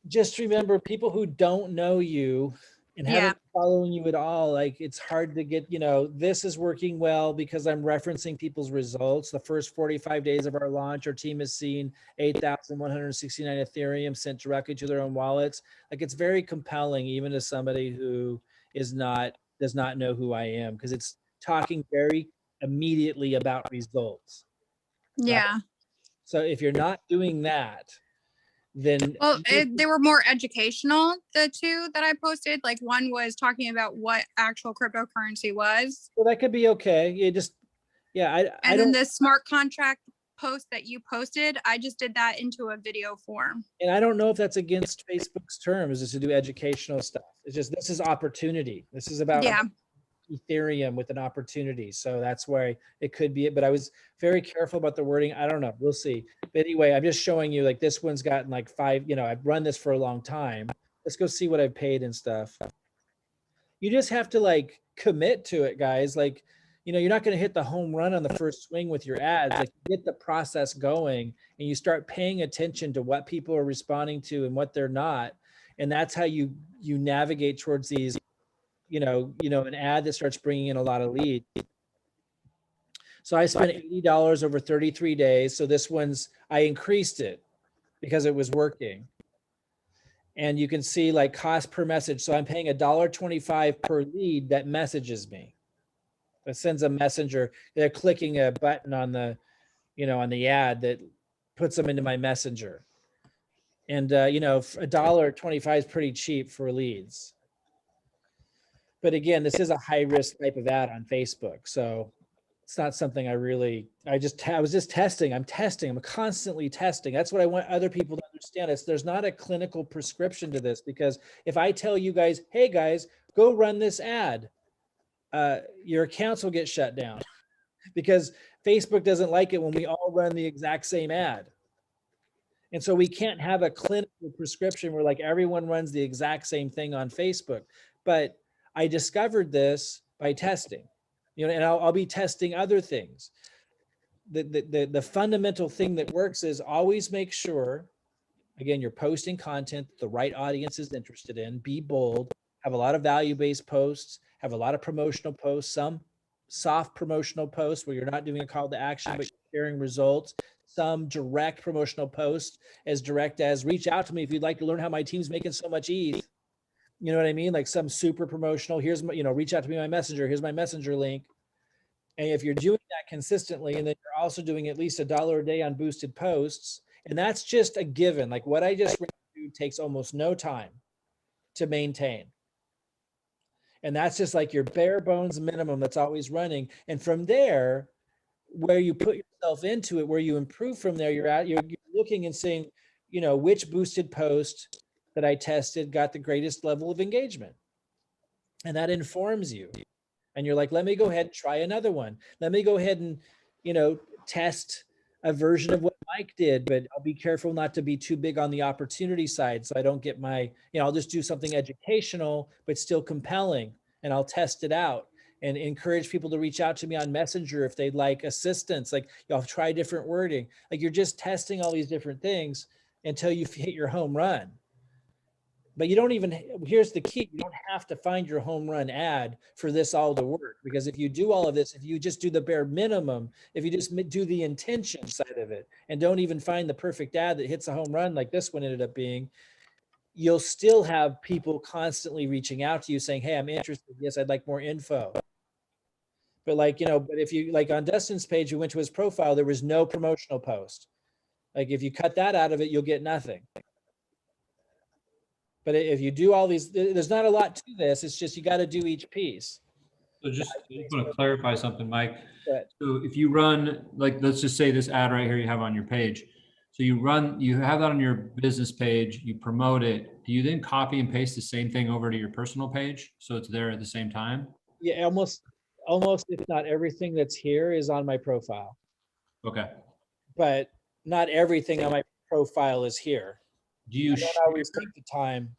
Just remember, people who don't know you and haven't been following you at all, like it's hard to get, this is working well because I'm referencing people's results. The first 45 days of our launch, our team has seen 8,169 Ethereum sent directly to their own wallets. Like it's very compelling, even to somebody who does not know who I am, because it's talking very immediately about results. Yeah. Right? So if you're not doing that, then they were more educational, the 2 that I posted. Like one was talking about what actual cryptocurrency was. Well, that could be okay. And then the smart contract post that you posted. I just did that into a video form. And I don't know if that's against Facebook's terms, is to do educational stuff. It's just, this is opportunity. This is about Yeah. Ethereum with an opportunity. So that's why it could be it. But I was very careful about the wording. I don't know. We'll see. But anyway, I'm just showing you, like, this one's gotten like 5, I've run this for a long time. Let's go see what I've paid and stuff. You just have to like commit to it, guys. Like, you're not going to hit the home run on the first swing with your ads. Like, get the process going and you start paying attention to what people are responding to and what they're not. And that's how you navigate towards these, an ad that starts bringing in a lot of leads. So I spent $80 over 33 days. So this one's, I increased it because it was working. And you can see like cost per message. So I'm paying $1.25 per lead that messages me. That sends a messenger. They're clicking a button on the, on the ad that puts them into my messenger. And, $1.25 is pretty cheap for leads. But again, this is a high risk type of ad on Facebook. So it's not something I was just testing. I'm constantly testing. That's what I want other people to understand. There's not a clinical prescription to this, because if I tell you guys, hey guys, go run this ad, your accounts will get shut down because Facebook doesn't like it when we all run the exact same ad. And so we can't have a clinical prescription where like everyone runs the exact same thing on Facebook. But I discovered this by testing, and I'll be testing other things. The fundamental thing that works is always make sure, again, you're posting content the right audience is interested in, be bold, have a lot of value-based posts, have a lot of promotional posts, some soft promotional posts where you're not doing a call to action, but you're sharing results, some direct promotional posts, as direct as reach out to me if you'd like to learn how my team's making so much ETH. You know what I mean? Like some super promotional, here's my, reach out to me on my messenger, here's my messenger link. And if you're doing that consistently, and then you're also doing at least $1 a day on boosted posts, and that's just a given, like what I just ran through takes almost no time to maintain. And that's just like your bare bones minimum that's always running. And from there, where you put yourself into it, where you improve from there, you're looking and saying, which boosted post that I tested got the greatest level of engagement. And that informs you. And you're like, let me go ahead and try another one. Let me go ahead and, test a version of what Mike did, but I'll be careful not to be too big on the opportunity side. So I don't get my, I'll just do something educational, but still compelling, and I'll test it out and encourage people to reach out to me on Messenger if they'd like assistance. Like, I'll try different wording. Like, you're just testing all these different things until you hit your home run. But you don't even, here's the key, you don't have to find your home run ad for this all to work. Because if you do all of this, if you just do the bare minimum, if you just do the intention side of it and don't even find the perfect ad that hits a home run like this one ended up being, you'll still have people constantly reaching out to you saying, hey, I'm interested. Yes, I'd like more info. But like, but if you, like on Dustin's page, you went to his profile, there was no promotional post. Like if you cut that out of it, you'll get nothing. But if you do all these, there's not a lot to this. It's just, you got to do each piece. So just want to clarify something, Mike. But So if you run, like, let's just say this ad right here you have on your page. So you have that on your business page, you promote it. Do you then copy and paste the same thing over to your personal page so it's there at the same time? yeah, almost if not everything that's here is on my profile. Okay. But not everything on my profile is here. Do you I don't always take the time.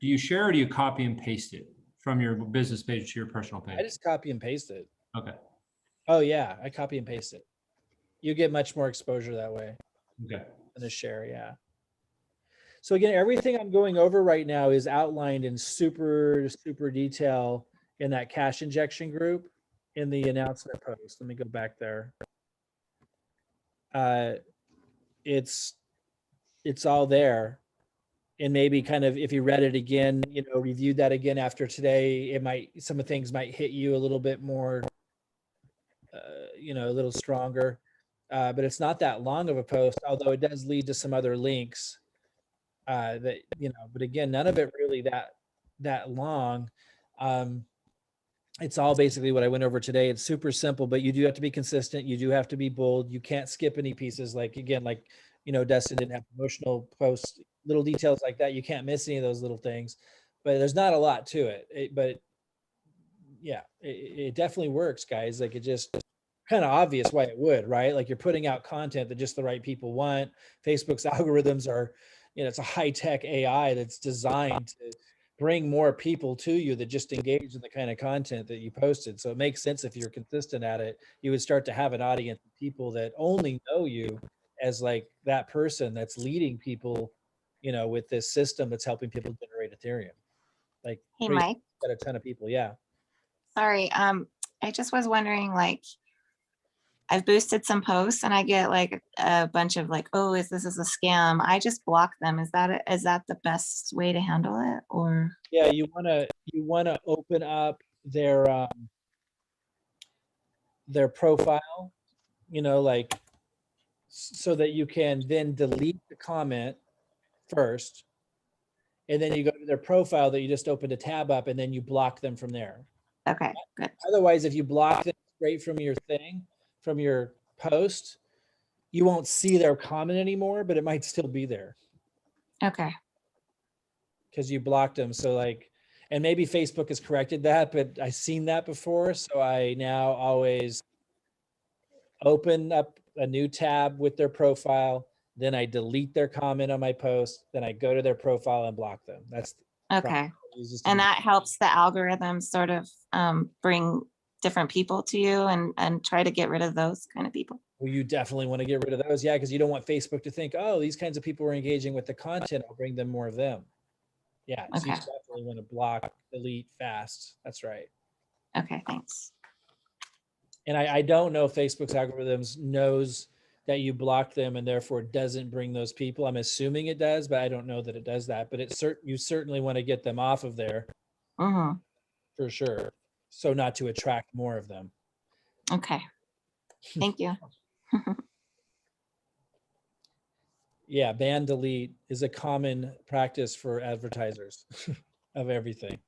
Do you share or do you copy and paste it from your business page to your personal page? I just copy and paste it. Okay. Oh yeah, I copy and paste it. You get much more exposure that way Okay. than a share, yeah. So again, everything I'm going over right now is outlined in super detail in that cash injection group in the announcement post. Let me go back there. It's all there. And maybe kind of, if you read it again, reviewed that again after today, some of the things might hit you a little bit more, a little stronger. But it's not that long of a post, although it does lead to some other links but again, none of it really that long. it's all basically what I went over today. It's super simple, but you do have to be consistent. You do have to be bold. You can't skip any pieces. Like, again, like, Dustin didn't have promotional posts, little details like that. You can't miss any of those little things, but there's not a lot to it. But yeah, it definitely works, guys. Like, it just kind of obvious why it would, right? Like, you're putting out content that just the right people want. Facebook's algorithms are, it's a high-tech AI that's designed to bring more people to you that just engage in the kind of content that you posted. So it makes sense if you're consistent at it, you would start to have an audience of people that only know you as like that person that's leading people, with this system that's helping people generate Ethereum. Like, Hey, crazy, Mike, got a ton of people. Yeah. sorry. I just was wondering, like, I've boosted some posts and I get like a bunch of like, oh, this is a scam. I just block them. Is that the best way to handle it? Or Yeah, you wanna open up their profile, like, so that you can then delete the comment first, and then you go to their profile that you just opened a tab up, and then you block them from there. okay, good. Otherwise, if you block them straight from your thing, from your post, you won't see their comment anymore, but it might still be there Okay. because you blocked them. So like, and maybe Facebook has corrected that, but I've seen that before. So I now always open up a new tab with their profile. Then I delete their comment on my post. Then I go to their profile and block them. That's the Okay. process I use just to And be- that helps the algorithm sort of bring different people to you and try to get rid of those kind of people. Well, you definitely want to get rid of those. Yeah, because you don't want Facebook to think, oh, these kinds of people are engaging with the content. I'll bring them more of them. Yeah, so you Okay. definitely want to block, delete fast. That's right. Okay, thanks. And I don't know if Facebook's algorithms knows that you block them and therefore doesn't bring those people. I'm assuming it does, but I don't know that it does that. But you certainly want to get them off of there Mm-hmm. for sure. So not to attract more of them. Okay. Thank you. Yeah, ban delete is a common practice for advertisers of everything.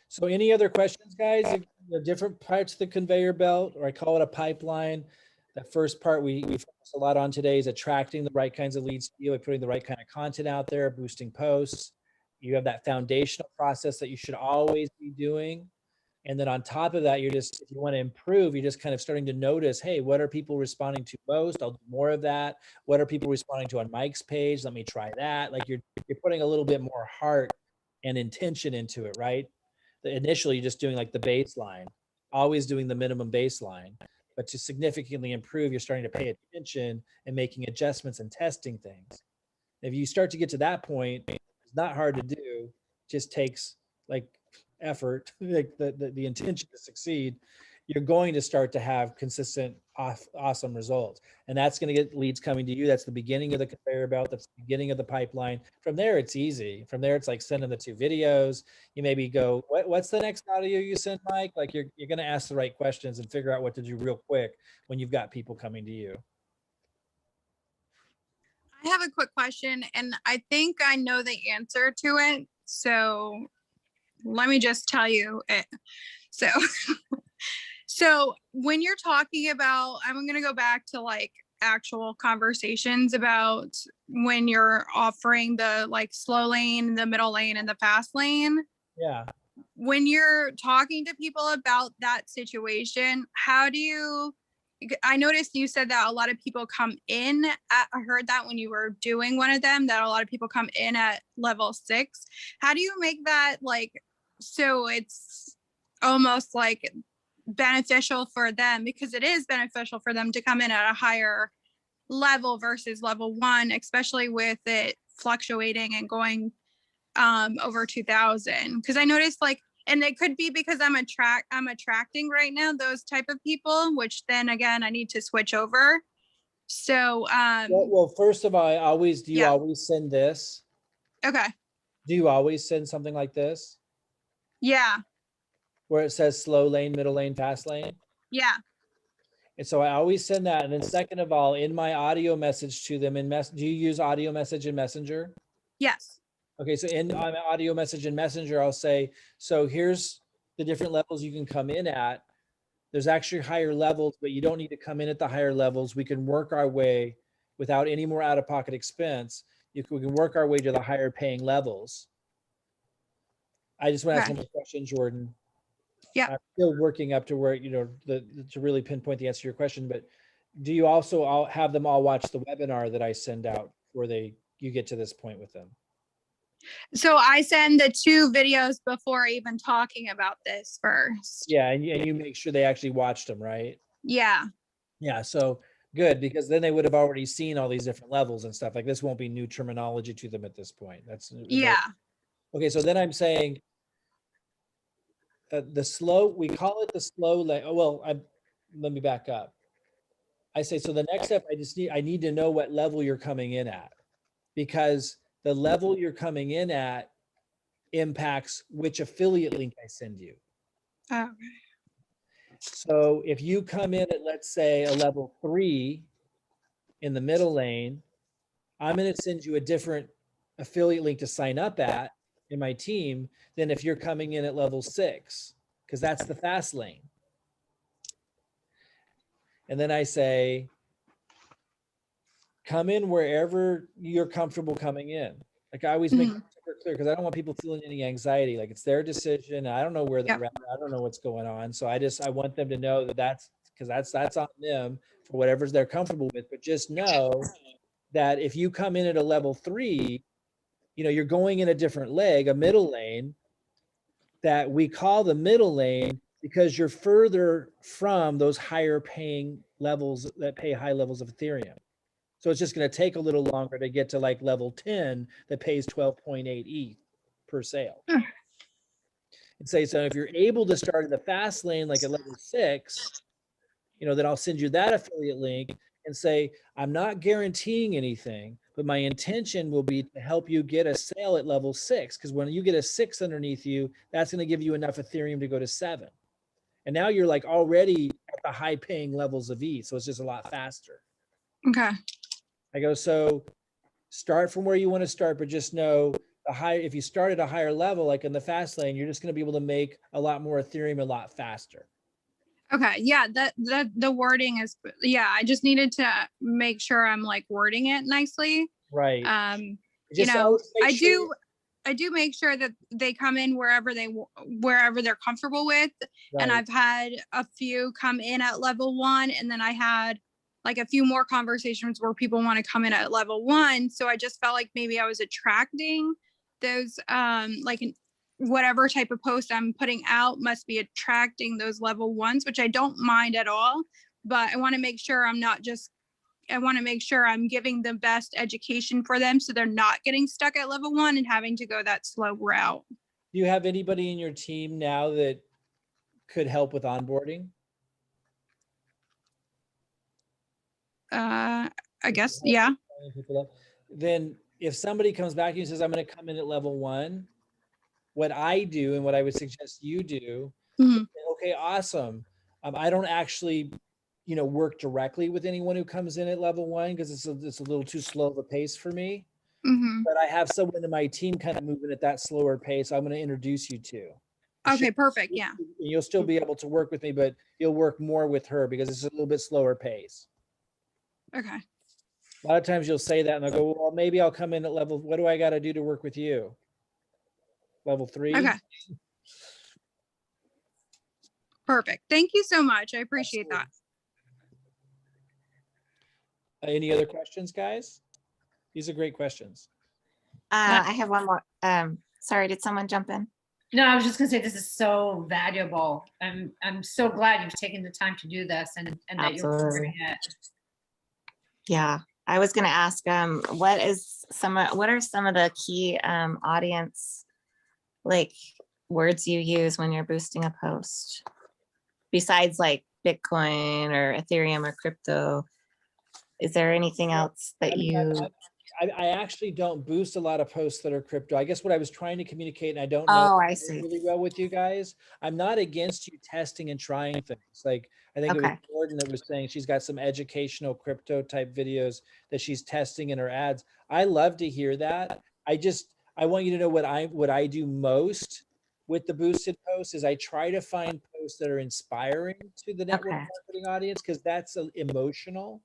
So any other questions, guys? The different parts of the conveyor belt, or I call it a pipeline. That first part we focus a lot on today is attracting the right kinds of leads to you, like putting the right kind of content out there, boosting posts. You have that foundational process that you should always be doing. And then on top of that, if you want to improve, you're just kind of starting to notice, hey, what are people responding to most? I'll do more of that. What are people responding to on Mike's page? Let me try that. Like you're putting a little bit more heart and intention into it, right? Initially, you're just doing like the baseline, always doing the minimum baseline. But to significantly improve, you're starting to pay attention and making adjustments and testing things. If you start to get to that point, it's not hard to do. Just takes like effort, like the intention to succeed. You're going to start to have consistent, awesome results. And that's going to get leads coming to you. That's the beginning of the conveyor belt. That's the beginning of the pipeline. From there, it's easy. From there, it's like sending the 2 videos. You maybe go, what's the next audio you send, Mike? Like you're going to ask the right questions and figure out what to do real quick when you've got people coming to you. I have a quick question, and I think I know the answer to it. So let me just tell you it. So, so when you're talking about, I'm going to go back to like actual conversations about when you're offering the like slow lane, the middle lane, and the fast lane. Yeah. When you're talking to people about that situation, how do you, I noticed you said that a lot of people come in at, I heard that when you were doing one of them, that a lot of people come in at level 6. How do you make that like, so it's almost like beneficial for them, because it is beneficial for them to come in at a higher level versus level 1, especially with it fluctuating and going over 2000? Because I noticed like, and it could be because I'm attracting right now those type of people, which then again I need to switch over. So Well, first of all, do you Yeah. always send this? okay. Do you always send something like this Yeah. where it says slow lane, middle lane, fast lane? Yeah. And so I always send that. And then second of all, in my audio message to them, do you use audio message in Messenger? Yes. Okay, so in my audio message in Messenger, I'll say, so here's the different levels you can come in at. There's actually higher levels, but you don't need to come in at the higher levels. We can work our way without any more out-of-pocket expense. We can work our way to the higher paying levels. I just want to ask Okay. one more question, Jordan. Yeah. I'm still working up to where, to really pinpoint the answer to your question, but do you also all have them all watch the webinar that I send out where you get to this point with them? So I send the 2 videos before even talking about this first. Yeah, and you make sure they actually watched them, right? Yeah. Yeah, so good, because then they would have already seen all these different levels and stuff. Like this won't be new terminology to them at this point. That's Yeah. okay. So then I'm saying we call it the slow let me back up. I say, so the next step, I need to know what level you're coming in at, because the level you're coming in at impacts which affiliate link I send you. Oh, So if you come in at, let's say, a level 3 in the middle lane, I'm going to send you a different affiliate link to sign up at in my team than if you're coming in at level 6, because that's the fast lane. And then I say, come in wherever you're comfortable coming in. Like I always make it super clear, because I don't want people feeling any anxiety. Like it's their decision. I don't know where they're Yep. at. I don't know what's going on. So I want them to know that that's on them for whatever's they're comfortable with. But just know that if you come in at a level 3, you're going in a different leg, a middle lane, that we call the middle lane because you're further from those higher paying levels that pay high levels of Ethereum. So it's just going to take a little longer to get to like level 10 that pays 12.8 ETH per sale. And say, so if you're able to start in the fast lane, like at level 6, then I'll send you that affiliate link and say, I'm not guaranteeing anything, but my intention will be to help you get a sale at level 6. Because when you get a 6 underneath you, that's going to give you enough Ethereum to go to 7. And now you're like already at the high paying levels of ETH. So it's just a lot faster. okay. I go, so start from where you want to start, but just know if you start at a higher level, like in the fast lane, you're just going to be able to make a lot more Ethereum a lot faster. Okay. Yeah. The wording is, yeah, I just needed to make sure I'm like wording it nicely. Right. I do make sure that they come in wherever they're comfortable with. Right. And I've had a few come in at level 1, and then I had like a few more conversations where people want to come in at level 1. So I just felt like maybe I was attracting those, whatever type of post I'm putting out must be attracting those level 1s, which I don't mind at all. But I want to make sure I want to make sure I'm giving the best education for them, so they're not getting stuck at level 1 and having to go that slow route. Do you have anybody in your team now that could help with onboarding? I guess, yeah. Then if somebody comes back and says, I'm going to come in at level 1, what I do and what I would suggest you do, okay, awesome. I don't actually, work directly with anyone who comes in at level 1 because it's a little too slow of a pace for me. But I have someone in my team kind of moving at that slower pace. I'm going to introduce you to. Okay, perfect. Yeah. You'll still be able to work with me, but you'll work more with her because it's a little bit slower pace. Okay. A lot of times you'll say that and I'll go, well, maybe I'll come in at level, what do I got to do to work with you? Level 3? Okay. Perfect. Thank you so much. I appreciate that. Any other questions, guys? These are great questions. I have one more. Sorry, did someone jump in? No, I was just gonna say, this is so valuable. I'm so glad you've taken the time to do this and that you're Absolutely. recording it. Yeah, I was going to ask, what are some of the key audience like words you use when you're boosting a post, besides like Bitcoin or Ethereum or crypto? Is there anything else that I actually don't boost a lot of posts that are crypto. I guess what I was trying to communicate, and I don't Oh, know I see. really well with you guys. I'm not against you testing and trying things. Like I think it was Okay. Jordan that was saying she's got some educational crypto type videos that she's testing in her ads. I love to hear that. I want you to know what I do most with the boosted posts is I try to find posts that are inspiring to the network Okay. marketing audience, because that's emotional.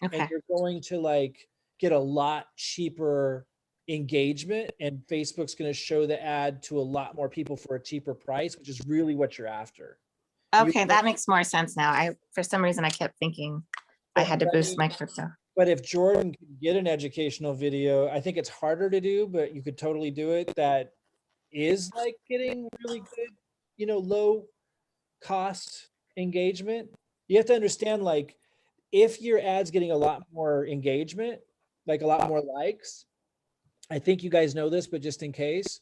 And Okay. you're going to like get a lot cheaper engagement, and Facebook's going to show the ad to a lot more people for a cheaper price, which is really what you're after. Okay, that makes more sense now. For some reason, I kept thinking I had to But I boost mean, my crypto. But if Jordan could get an educational video, I think it's harder to do, but you could totally do it. That is like getting really good, low cost engagement. You have to understand, like, if your ad's getting a lot more engagement, like a lot more likes, I think you guys know this, but just in case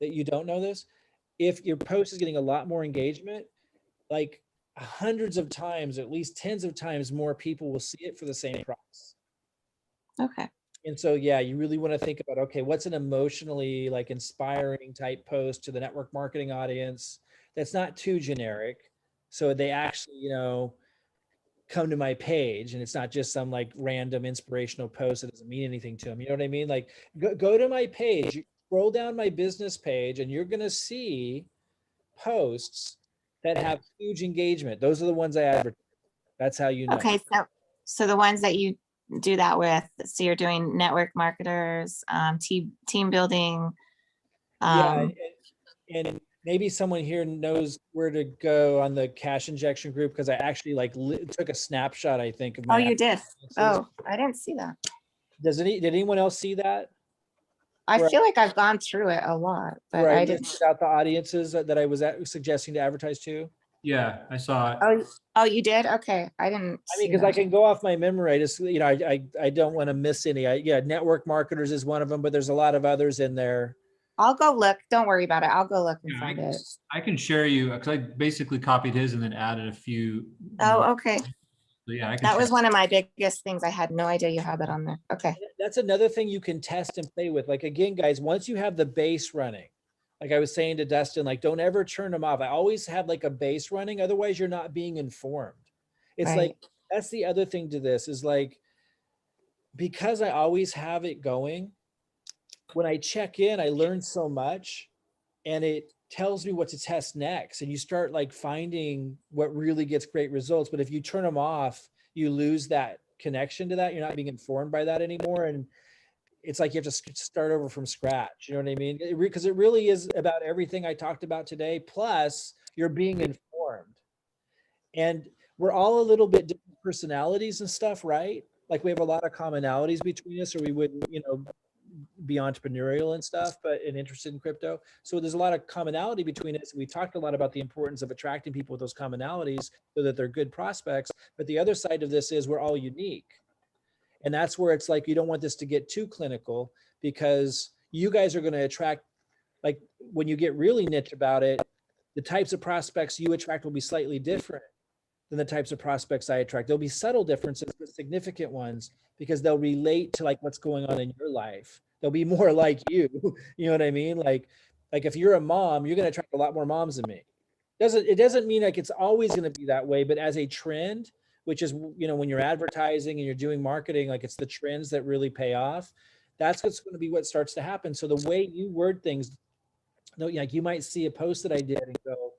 that you don't know this, if your post is getting a lot more engagement, like hundreds of times, at least tens of times more people will see it for the same price. Okay. And so, yeah, you really want to think about, okay, what's an emotionally like inspiring type post to the network marketing audience that's not too generic. So they actually, come to my page, and it's not just some like random inspirational post that doesn't mean anything to them. You know what I mean? Like go to my page, scroll down my business page, and you're going to see posts that have huge engagement. Those are the ones I advertise. That's how you know. Okay. So the ones that you do that with, so you're doing network marketers, team building. Yeah, and maybe someone here knows where to go on the cash injection group, because I actually like took a snapshot, I think, of Oh, my. you did. Oh, I didn't see that. Did anyone else see that? I Where- feel like I've gone through it a lot, but Where I I didn't. listed out the audiences that I was suggesting to advertise to? Yeah, I saw it. Oh, you did? Okay. I didn't. I mean, see because I that. can go off my memory. I just, I don't want to miss any. Yeah, network marketers is one of them, but there's a lot of others in there. I'll go look. Don't worry about it. I'll go look and Yeah, find it. I can share you, because I basically copied his and then added a few. Oh, okay. So yeah, I can That was share. one of my biggest things. I had no idea you had that on there. Okay. That's another thing you can test and play with. Like, again, guys, once you have the base running, like I was saying to Dustin, like, don't ever turn them off. I always have like a base running. Otherwise you're not being informed. It's Right. like, that's the other thing to this is like, because I always have it going, when I check in, I learn so much, and it tells me what to test next. And you start like finding what really gets great results. But if you turn them off, you lose that connection to that. You're not being informed by that anymore. And it's like you have to start over from scratch. You know what I mean? Because it really is about everything I talked about today. Plus, you're being informed. And we're all a little bit different personalities and stuff, right? Like we have a lot of commonalities between us, or we wouldn't, be entrepreneurial and stuff, but and interested in crypto. So there's a lot of commonality between us. We talked a lot about the importance of attracting people with those commonalities so that they're good prospects. But the other side of this is we're all unique. And that's where it's like, you don't want this to get too clinical, because you guys are going to attract, like when you get really niche about it, the types of prospects you attract will be slightly different than the types of prospects I attract. There'll be subtle differences, but significant ones, because they'll relate to like what's going on in your life. They'll be more like you. You know what I mean? Like if you're a mom, you're going to attract a lot more moms than me. It doesn't mean like it's always going to be that way, but as a trend, which is, when you're advertising and you're doing marketing, like it's the trends that really pay off. That's what's going to be what starts to happen. So the way you word things, like you might see a post that I did and go,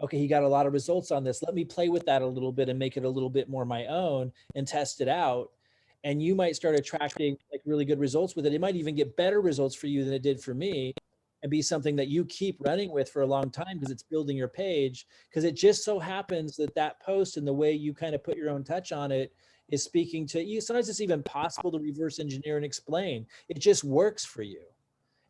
okay, he got a lot of results on this. Let me play with that a little bit and make it a little bit more my own and test it out. And you might start attracting like really good results with it. It might even get better results for you than it did for me, and be something that you keep running with for a long time, because it's building your page. Because it just so happens that post and the way you kind of put your own touch on it is speaking to you. Sometimes it's even possible to reverse engineer and explain. It just works for you.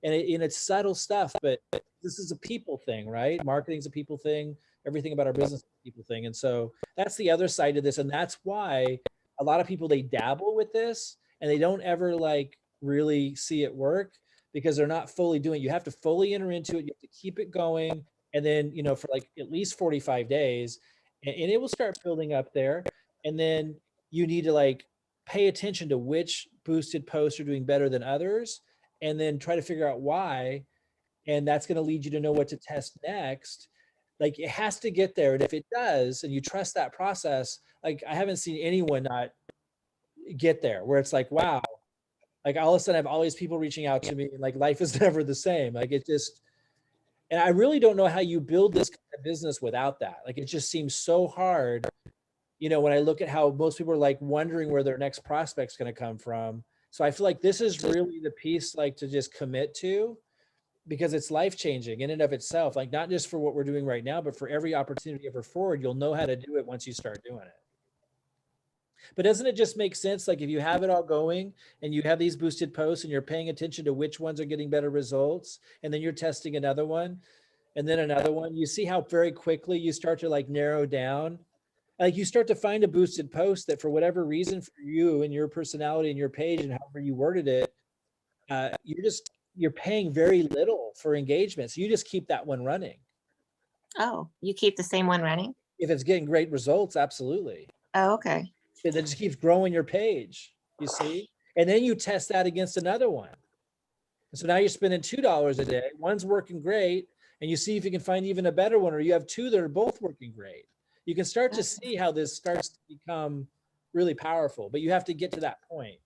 And it's subtle stuff, but this is a people thing, right? Marketing is a people thing. Everything about our business is a people thing. And so that's the other side of this. And that's why a lot of people, they dabble with this and they don't ever like really see it work, because they're not fully doing it. You have to fully enter into it. You have to keep it going. And then, for like at least 45 days, and it will start building up there. And then you need to like pay attention to which boosted posts are doing better than others, and then try to figure out why. And that's going to lead you to know what to test next. Like it has to get there. And if it does, and you trust that process, like I haven't seen anyone not get there, where it's like, wow, like all of a sudden I have all these people reaching out to me, and like life is never the same. Like it just, And I really don't know how you build this kind of business without that. Like, it just seems so hard, you know, when I look at how most people are like wondering where their next prospect's going to come from. So I feel like this is really the piece like to just commit to, because it's life changing in and of itself. Like, not just for what we're doing right now, but for every opportunity ever forward, you'll know how to do it once you start doing it. But doesn't it just make sense? Like, if you have it all going and you have these boosted posts and you're paying attention to which ones are getting better results, and then you're testing another one and then another one, you see how very quickly you start to like narrow down. Like, you start to find a boosted post that for whatever reason for you and your personality and your page and however you worded it, you're paying very little for engagement. So you just keep that one running. Oh, you keep the same one running? If it's getting great results, absolutely. Oh, okay. It just keeps growing your page, you see? And then you test that against another one. And so now you're spending $2 a day. One's working great, and you see if you can find even a better one, or you have two that are both working great. You can start to see how this starts to become really powerful, but you have to get to that point.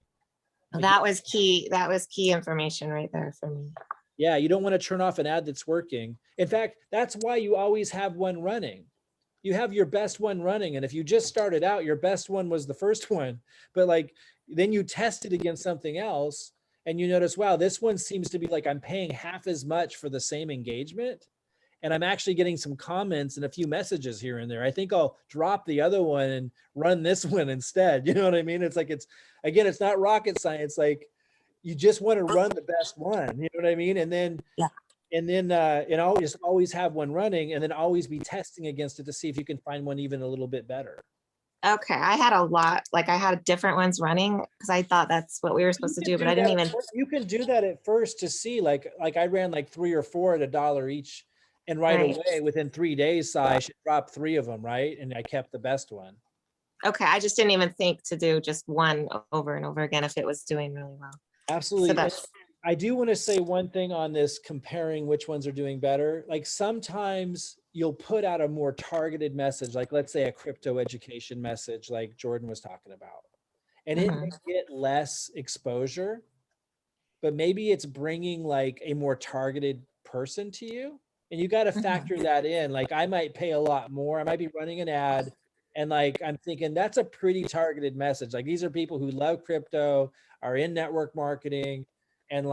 Well, that was key. That was key information right there for me. Yeah, you don't want to turn off an ad that's working. In fact, that's why you always have one running. You have your best one running. And if you just started out, your best one was the first one, but like, then you test it against something else and you notice, wow, this one seems to be like, I'm paying half as much for the same engagement. And I'm actually getting some comments and a few messages here and there. I think I'll drop the other one and run this one instead. You know what I mean? It's like, again, it's not rocket science. Like, you just want to run the best one. You know what I mean? And then, just always have one running, and then always be testing against it to see if you can find one even a little bit better. Okay, I had a lot, like I had different ones running because I thought that's what we were supposed to do, but I didn't even. You can do that at first to see, like I ran like 3 or 4 at $1 each, and right away within 3 days, I should drop 3 of them, right? And I kept the best one. Okay, I just didn't even think to do just one over and over again if it was doing really well. Absolutely. So that's, I do want to say one thing on this, comparing which ones are doing better. Like, sometimes you'll put out a more targeted message, like let's say a crypto education message, like Jordan was talking about, and it may get less exposure, but maybe it's bringing like a more targeted person to you. And you got to factor that in. Like, I might pay a lot more. I might be running an ad, and like, I'm thinking that's a pretty targeted message. Like, these are people who love crypto, are in network marketing, and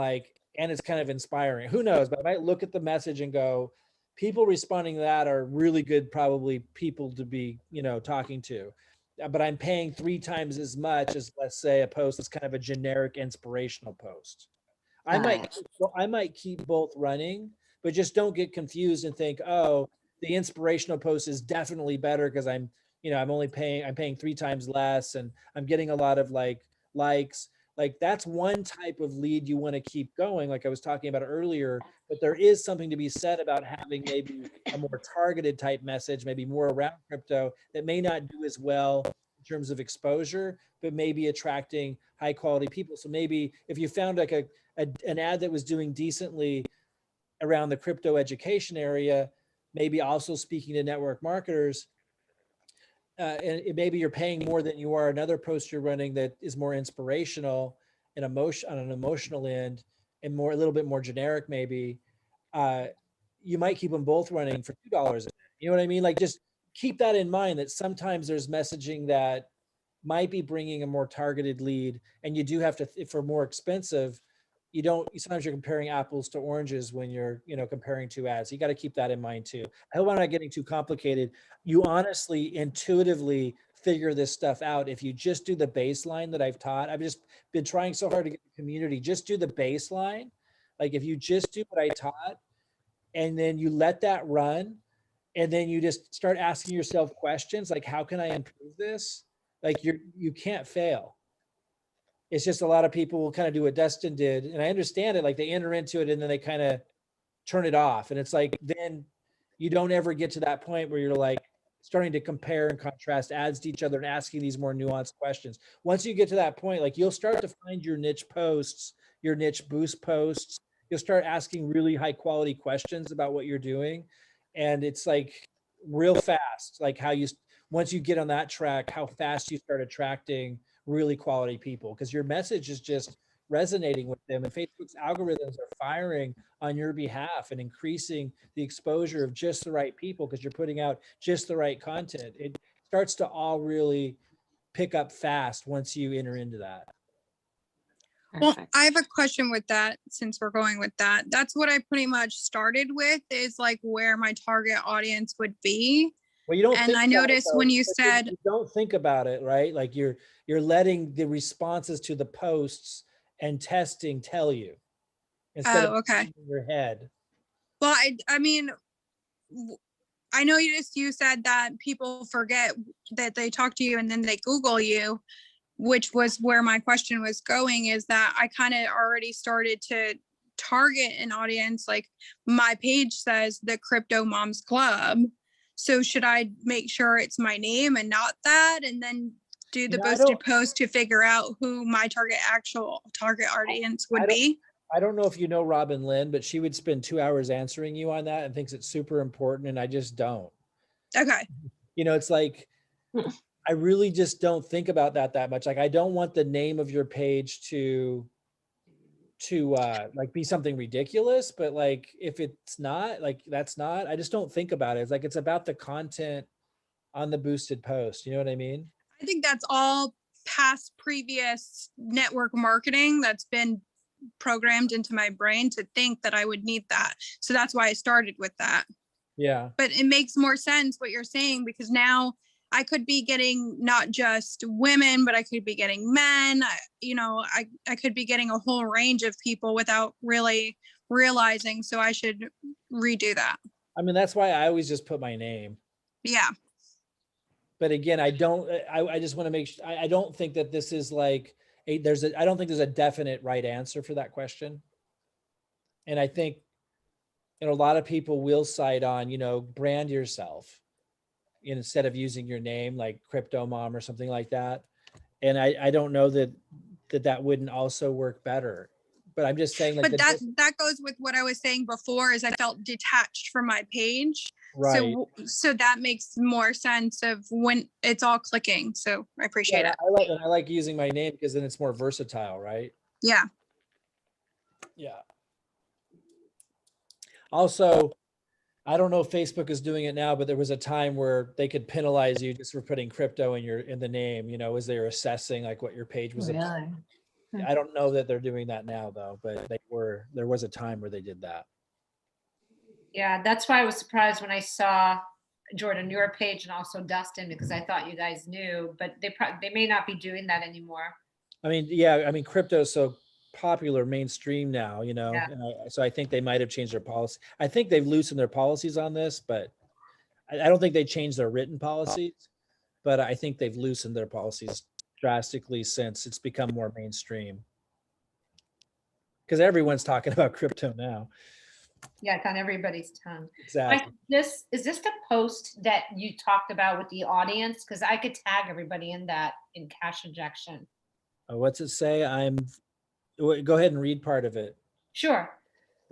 it's kind of inspiring. Who knows? But I might look at the message and go, people responding to that are really good, probably people to be, talking to. But I'm paying 3 times as much as, let's say, a post that's kind of a generic inspirational post. I might keep both running, but just don't get confused and think, oh, the inspirational post is definitely better because I'm paying 3 times less and I'm getting a lot of likes. Like, that's one type of lead you want to keep going, like I was talking about earlier, but there is something to be said about having maybe a more targeted type message, maybe more around crypto, that may not do as well in terms of exposure, but maybe attracting high quality people. So maybe if you found like an ad that was doing decently around the crypto education area, maybe also speaking to network marketers, and maybe you're paying more than you are another post you're running that is more inspirational and emotion on an emotional end and a little bit more generic, maybe, you might keep them both running for $2 a day. You know what I mean? Like, just keep that in mind, that sometimes there's messaging that might be bringing a more targeted lead, and you do have to, if for more expensive, sometimes you're comparing apples to oranges when you're, comparing 2 ads. You got to keep that in mind too. I hope I'm not getting too complicated. You honestly, intuitively figure this stuff out. If you just do the baseline that I've taught, I've just been trying so hard to get the community, just do the baseline. Like, if you just do what I taught and then you let that run, and then you just start asking yourself questions like, how can I improve this? Like, you can't fail. It's just a lot of people will kind of do what Dustin did. And I understand it. Like, they enter into it and then they kind of turn it off. And it's like, then you don't ever get to that point where you're like starting to compare and contrast ads to each other and asking these more nuanced questions. Once you get to that point, like, you'll start to find your niche posts, your niche boost posts. You'll start asking really high quality questions about what you're doing. And it's like real fast, like once you get on that track, how fast you start attracting really quality people, because your message is just resonating with them, and Facebook's algorithms are firing on your behalf and increasing the exposure of just the right people because you're putting out just the right content. It starts to all really pick up fast once you enter into that. Well, Perfect. I have a question with that since we're going with that. That's what I pretty much started with, is like where my target audience would be. Well, you don't And think I about it, noticed though, when you because said, you don't think about it, right? Like you're letting the responses to the posts and testing tell you instead of oh, okay. in your head. Well, I mean, I know you said that people forget that they talk to you and then they Google you, which was where my question was going, is that I kind of already started to target an audience. Like my page says the Crypto Moms Club. So should I make sure it's my name and not that, and then do the I boosted post to figure out who my actual target audience would be? I don't know if you know Robin Lynn, but she would spend 2 hours answering you on that and thinks it's super important. And I just don't. Okay. It's like, I really just don't think about that much. Like, I don't want the name of your page to like be something ridiculous, but like, if it's not like, that's not, I just don't think about it. It's like, it's about the content on the boosted post. You know what I mean? I think that's all past previous network marketing that's been programmed into my brain to think that I would need that. So that's why I started with that. Yeah. But it makes more sense what you're saying, because now I could be getting not just women, but I could be getting men. I could be getting a whole range of people without really realizing. So I should redo that. I mean, that's why I always just put my name. Yeah. But again, I just want to make sure, I don't think that this is like, I don't think there's a definite right answer for that question. And I think, a lot of people will cite on, brand yourself instead of using your name, like Crypto Mom or something like that. And I don't know that wouldn't also work better. But I'm just saying, like, But that goes with what I was saying before, is I felt detached from my page. right. So that makes more sense of when it's all clicking. So I appreciate it. I like using my name because then it's more versatile, right? Yeah. Yeah. Also, I don't know if Facebook is doing it now, but there was a time where they could penalize you just for putting crypto in the name, as they're assessing like what your page was about. Really? I don't know that they're doing that now though, but there was a time where they did that. Yeah, that's why I was surprised when I saw Jordan, your page, and also Dustin, because I thought you guys knew, but they may not be doing that anymore. I mean, yeah, crypto is so popular mainstream now, Yeah. and so I think they might have changed their policy. I think they've loosened their policies on this, but I don't think they changed their written policies, but I think they've loosened their policies drastically since it's become more mainstream. Because everyone's talking about crypto now. Yeah, it's on everybody's tongue. Exactly. Is this the post that you talked about with the audience? Because I could tag everybody in that in cash injection. What's it say? Go ahead and read part of it. Sure.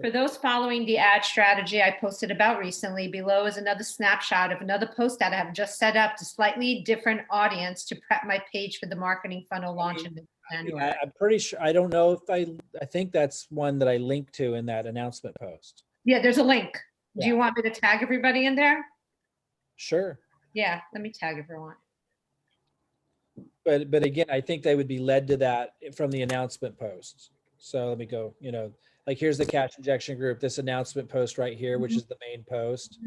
For those following the ad strategy I posted about recently, below is another snapshot of another post that I have just set up to slightly different audience to prep my page for the marketing funnel launch in January. I'm pretty sure. I don't know if I think that's one that I linked to in that announcement post. Yeah, there's a link. Do you Yeah. want me to tag everybody in there? Sure. Yeah, let me tag everyone. But again, I think they would be led to that from the announcement posts. So let me go, like here's the cash injection group, this announcement post right here, which is the main post.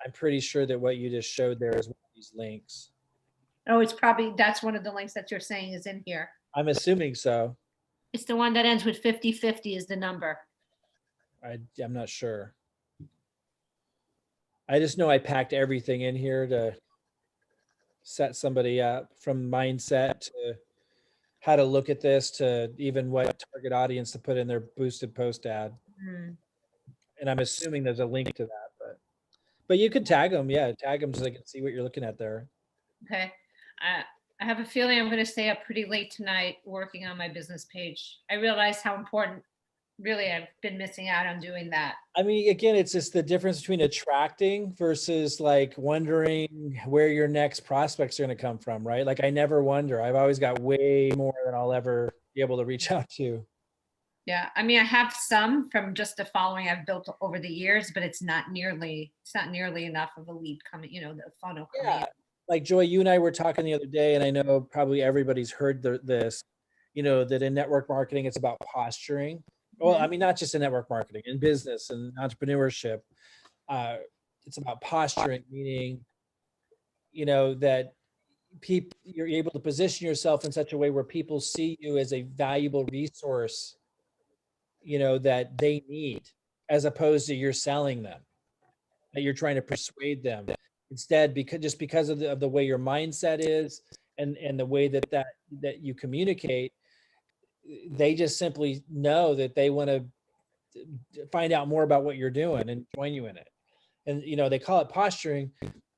I'm pretty sure that what you just showed there is one of these links. Oh, that's one of the links that you're saying is in here. I'm assuming so. It's the one that ends with 5050 is the number. I'm not sure. I just know I packed everything in here to set somebody up, from mindset to how to look at this to even what target audience to put in their boosted post ad. And I'm assuming there's a link to that, but you could tag them. Yeah, tag them so they can see what you're looking at there. Okay. I have a feeling I'm going to stay up pretty late tonight working on my business page. I realize how important, really, I've been missing out on doing that. I mean, again, it's just the difference between attracting versus like wondering where your next prospects are going to come from, right? Like I never wonder. I've always got way more than I'll ever be able to reach out to. Yeah, I mean, I have some from just the following I've built over the years, but it's not nearly enough of a lead coming, the funnel coming Yeah. in. Like Joy, you and I were talking the other day, and I know probably everybody's heard this, that in network marketing, it's about posturing. Well, I mean, not just in network marketing, in business and entrepreneurship. It's about posturing, meaning, that you're able to position yourself in such a way where people see you as a valuable resource, that they need, as opposed to you're selling them, that you're trying to persuade them. Instead, because of the way your mindset is and the way that you communicate, they just simply know that they want to find out more about what you're doing and join you in it. And they call it posturing,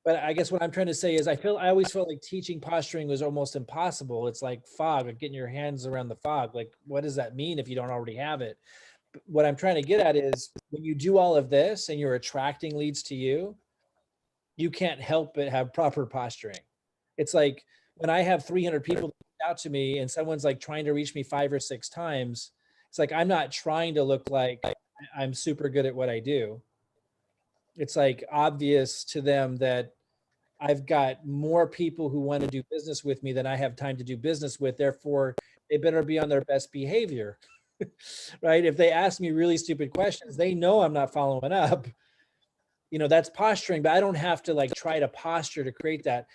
but I guess what I'm trying to say is I always felt like teaching posturing was almost impossible. It's like fog, like getting your hands around the fog. Like, what does that mean if you don't already have it? But what I'm trying to get at is when you do all of this and you're attracting leads to you, you can't help but have proper posturing. It's like when I have 300 people out to me and someone's like trying to reach me 5 or 6 times, it's like I'm not trying to look like I'm super good at what I do. It's like obvious to them that I've got more people who want to do business with me than I have time to do business with. Therefore, they better be on their best behavior, right? If they ask me really stupid questions, they know I'm not following up. That's posturing, but I don't have to like try to posture to create that.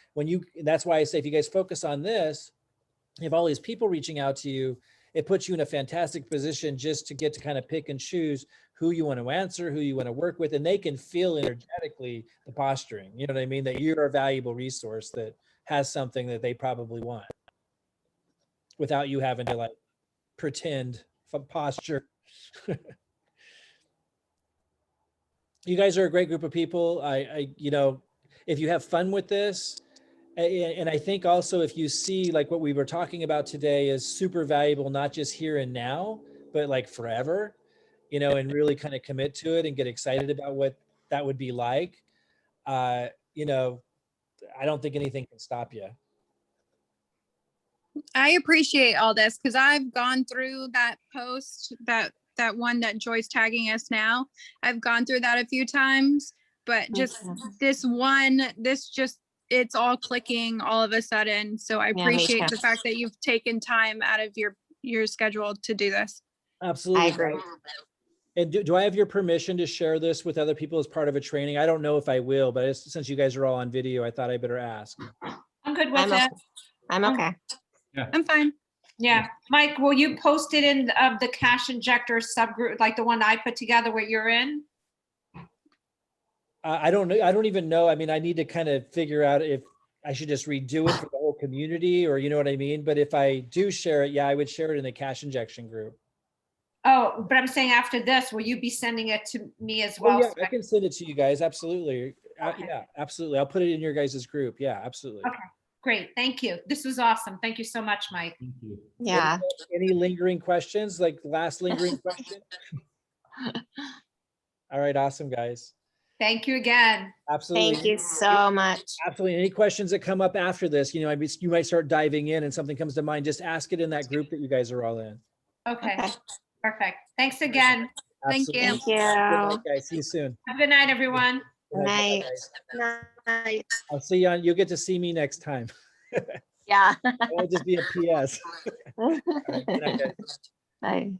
That's why I say, if you guys focus on this, you have all these people reaching out to you, it puts you in a fantastic position just to get to kind of pick and choose who you want to answer, who you want to work with, and they can feel energetically the posturing, you know what I mean? That you're a valuable resource that has something that they probably want without you having to like pretend posture. You guys are a great group of people. If you have fun with this, and I think also if you see like what we were talking about today is super valuable, not just here and now, but like forever, and really kind of commit to it and get excited about what that would be like. I don't think anything can stop you. I appreciate all this because I've gone through that post, that one that Joy's tagging us now. I've gone through that a few times, but just this one, it's all clicking all of a sudden. So I me appreciate too. the fact that you've taken time out of your schedule to do this. Absolutely. I agree. And do I have your permission to share this with other people as part of a training? I don't know if I will, but since you guys are all on video, I thought I better ask. I'm good with I'm it. okay. I'm okay. I'm fine. Yeah. Mike, will you post it in the cash injector subgroup, like the one I put together where you're in? I don't know. I don't even know. I mean, I need to kind of figure out if I should just redo it for the whole community, or you know what I mean? But if I do share it, yeah, I would share it in the cash injection group. Oh, but I'm saying after this, will you be sending it to me as Oh, well? yeah, so I can send it to you guys. Absolutely. Okay. Yeah, absolutely. I'll put it in your guys' group. Yeah, absolutely. Okay. Great. Thank you. This was awesome. Thank you so much, Mike. Thank you. Yeah. Any lingering questions? Like last lingering question? All right. Awesome, guys. Thank you again. Absolutely. Thank you so much. Absolutely. Any questions that come up after this, you might start diving in and something comes to mind, just ask it in that group that you guys are all in. Okay. Okay. Perfect. Thanks again. Thank you. Absolutely. Thank Good you. night, guys. See you soon. Have a good night, everyone. Good night. Night. Bye, guys. Night. I'll see you on, you'll get to see me next time. Yeah. It'll just be a PS. All right. Good night, guys. Bye.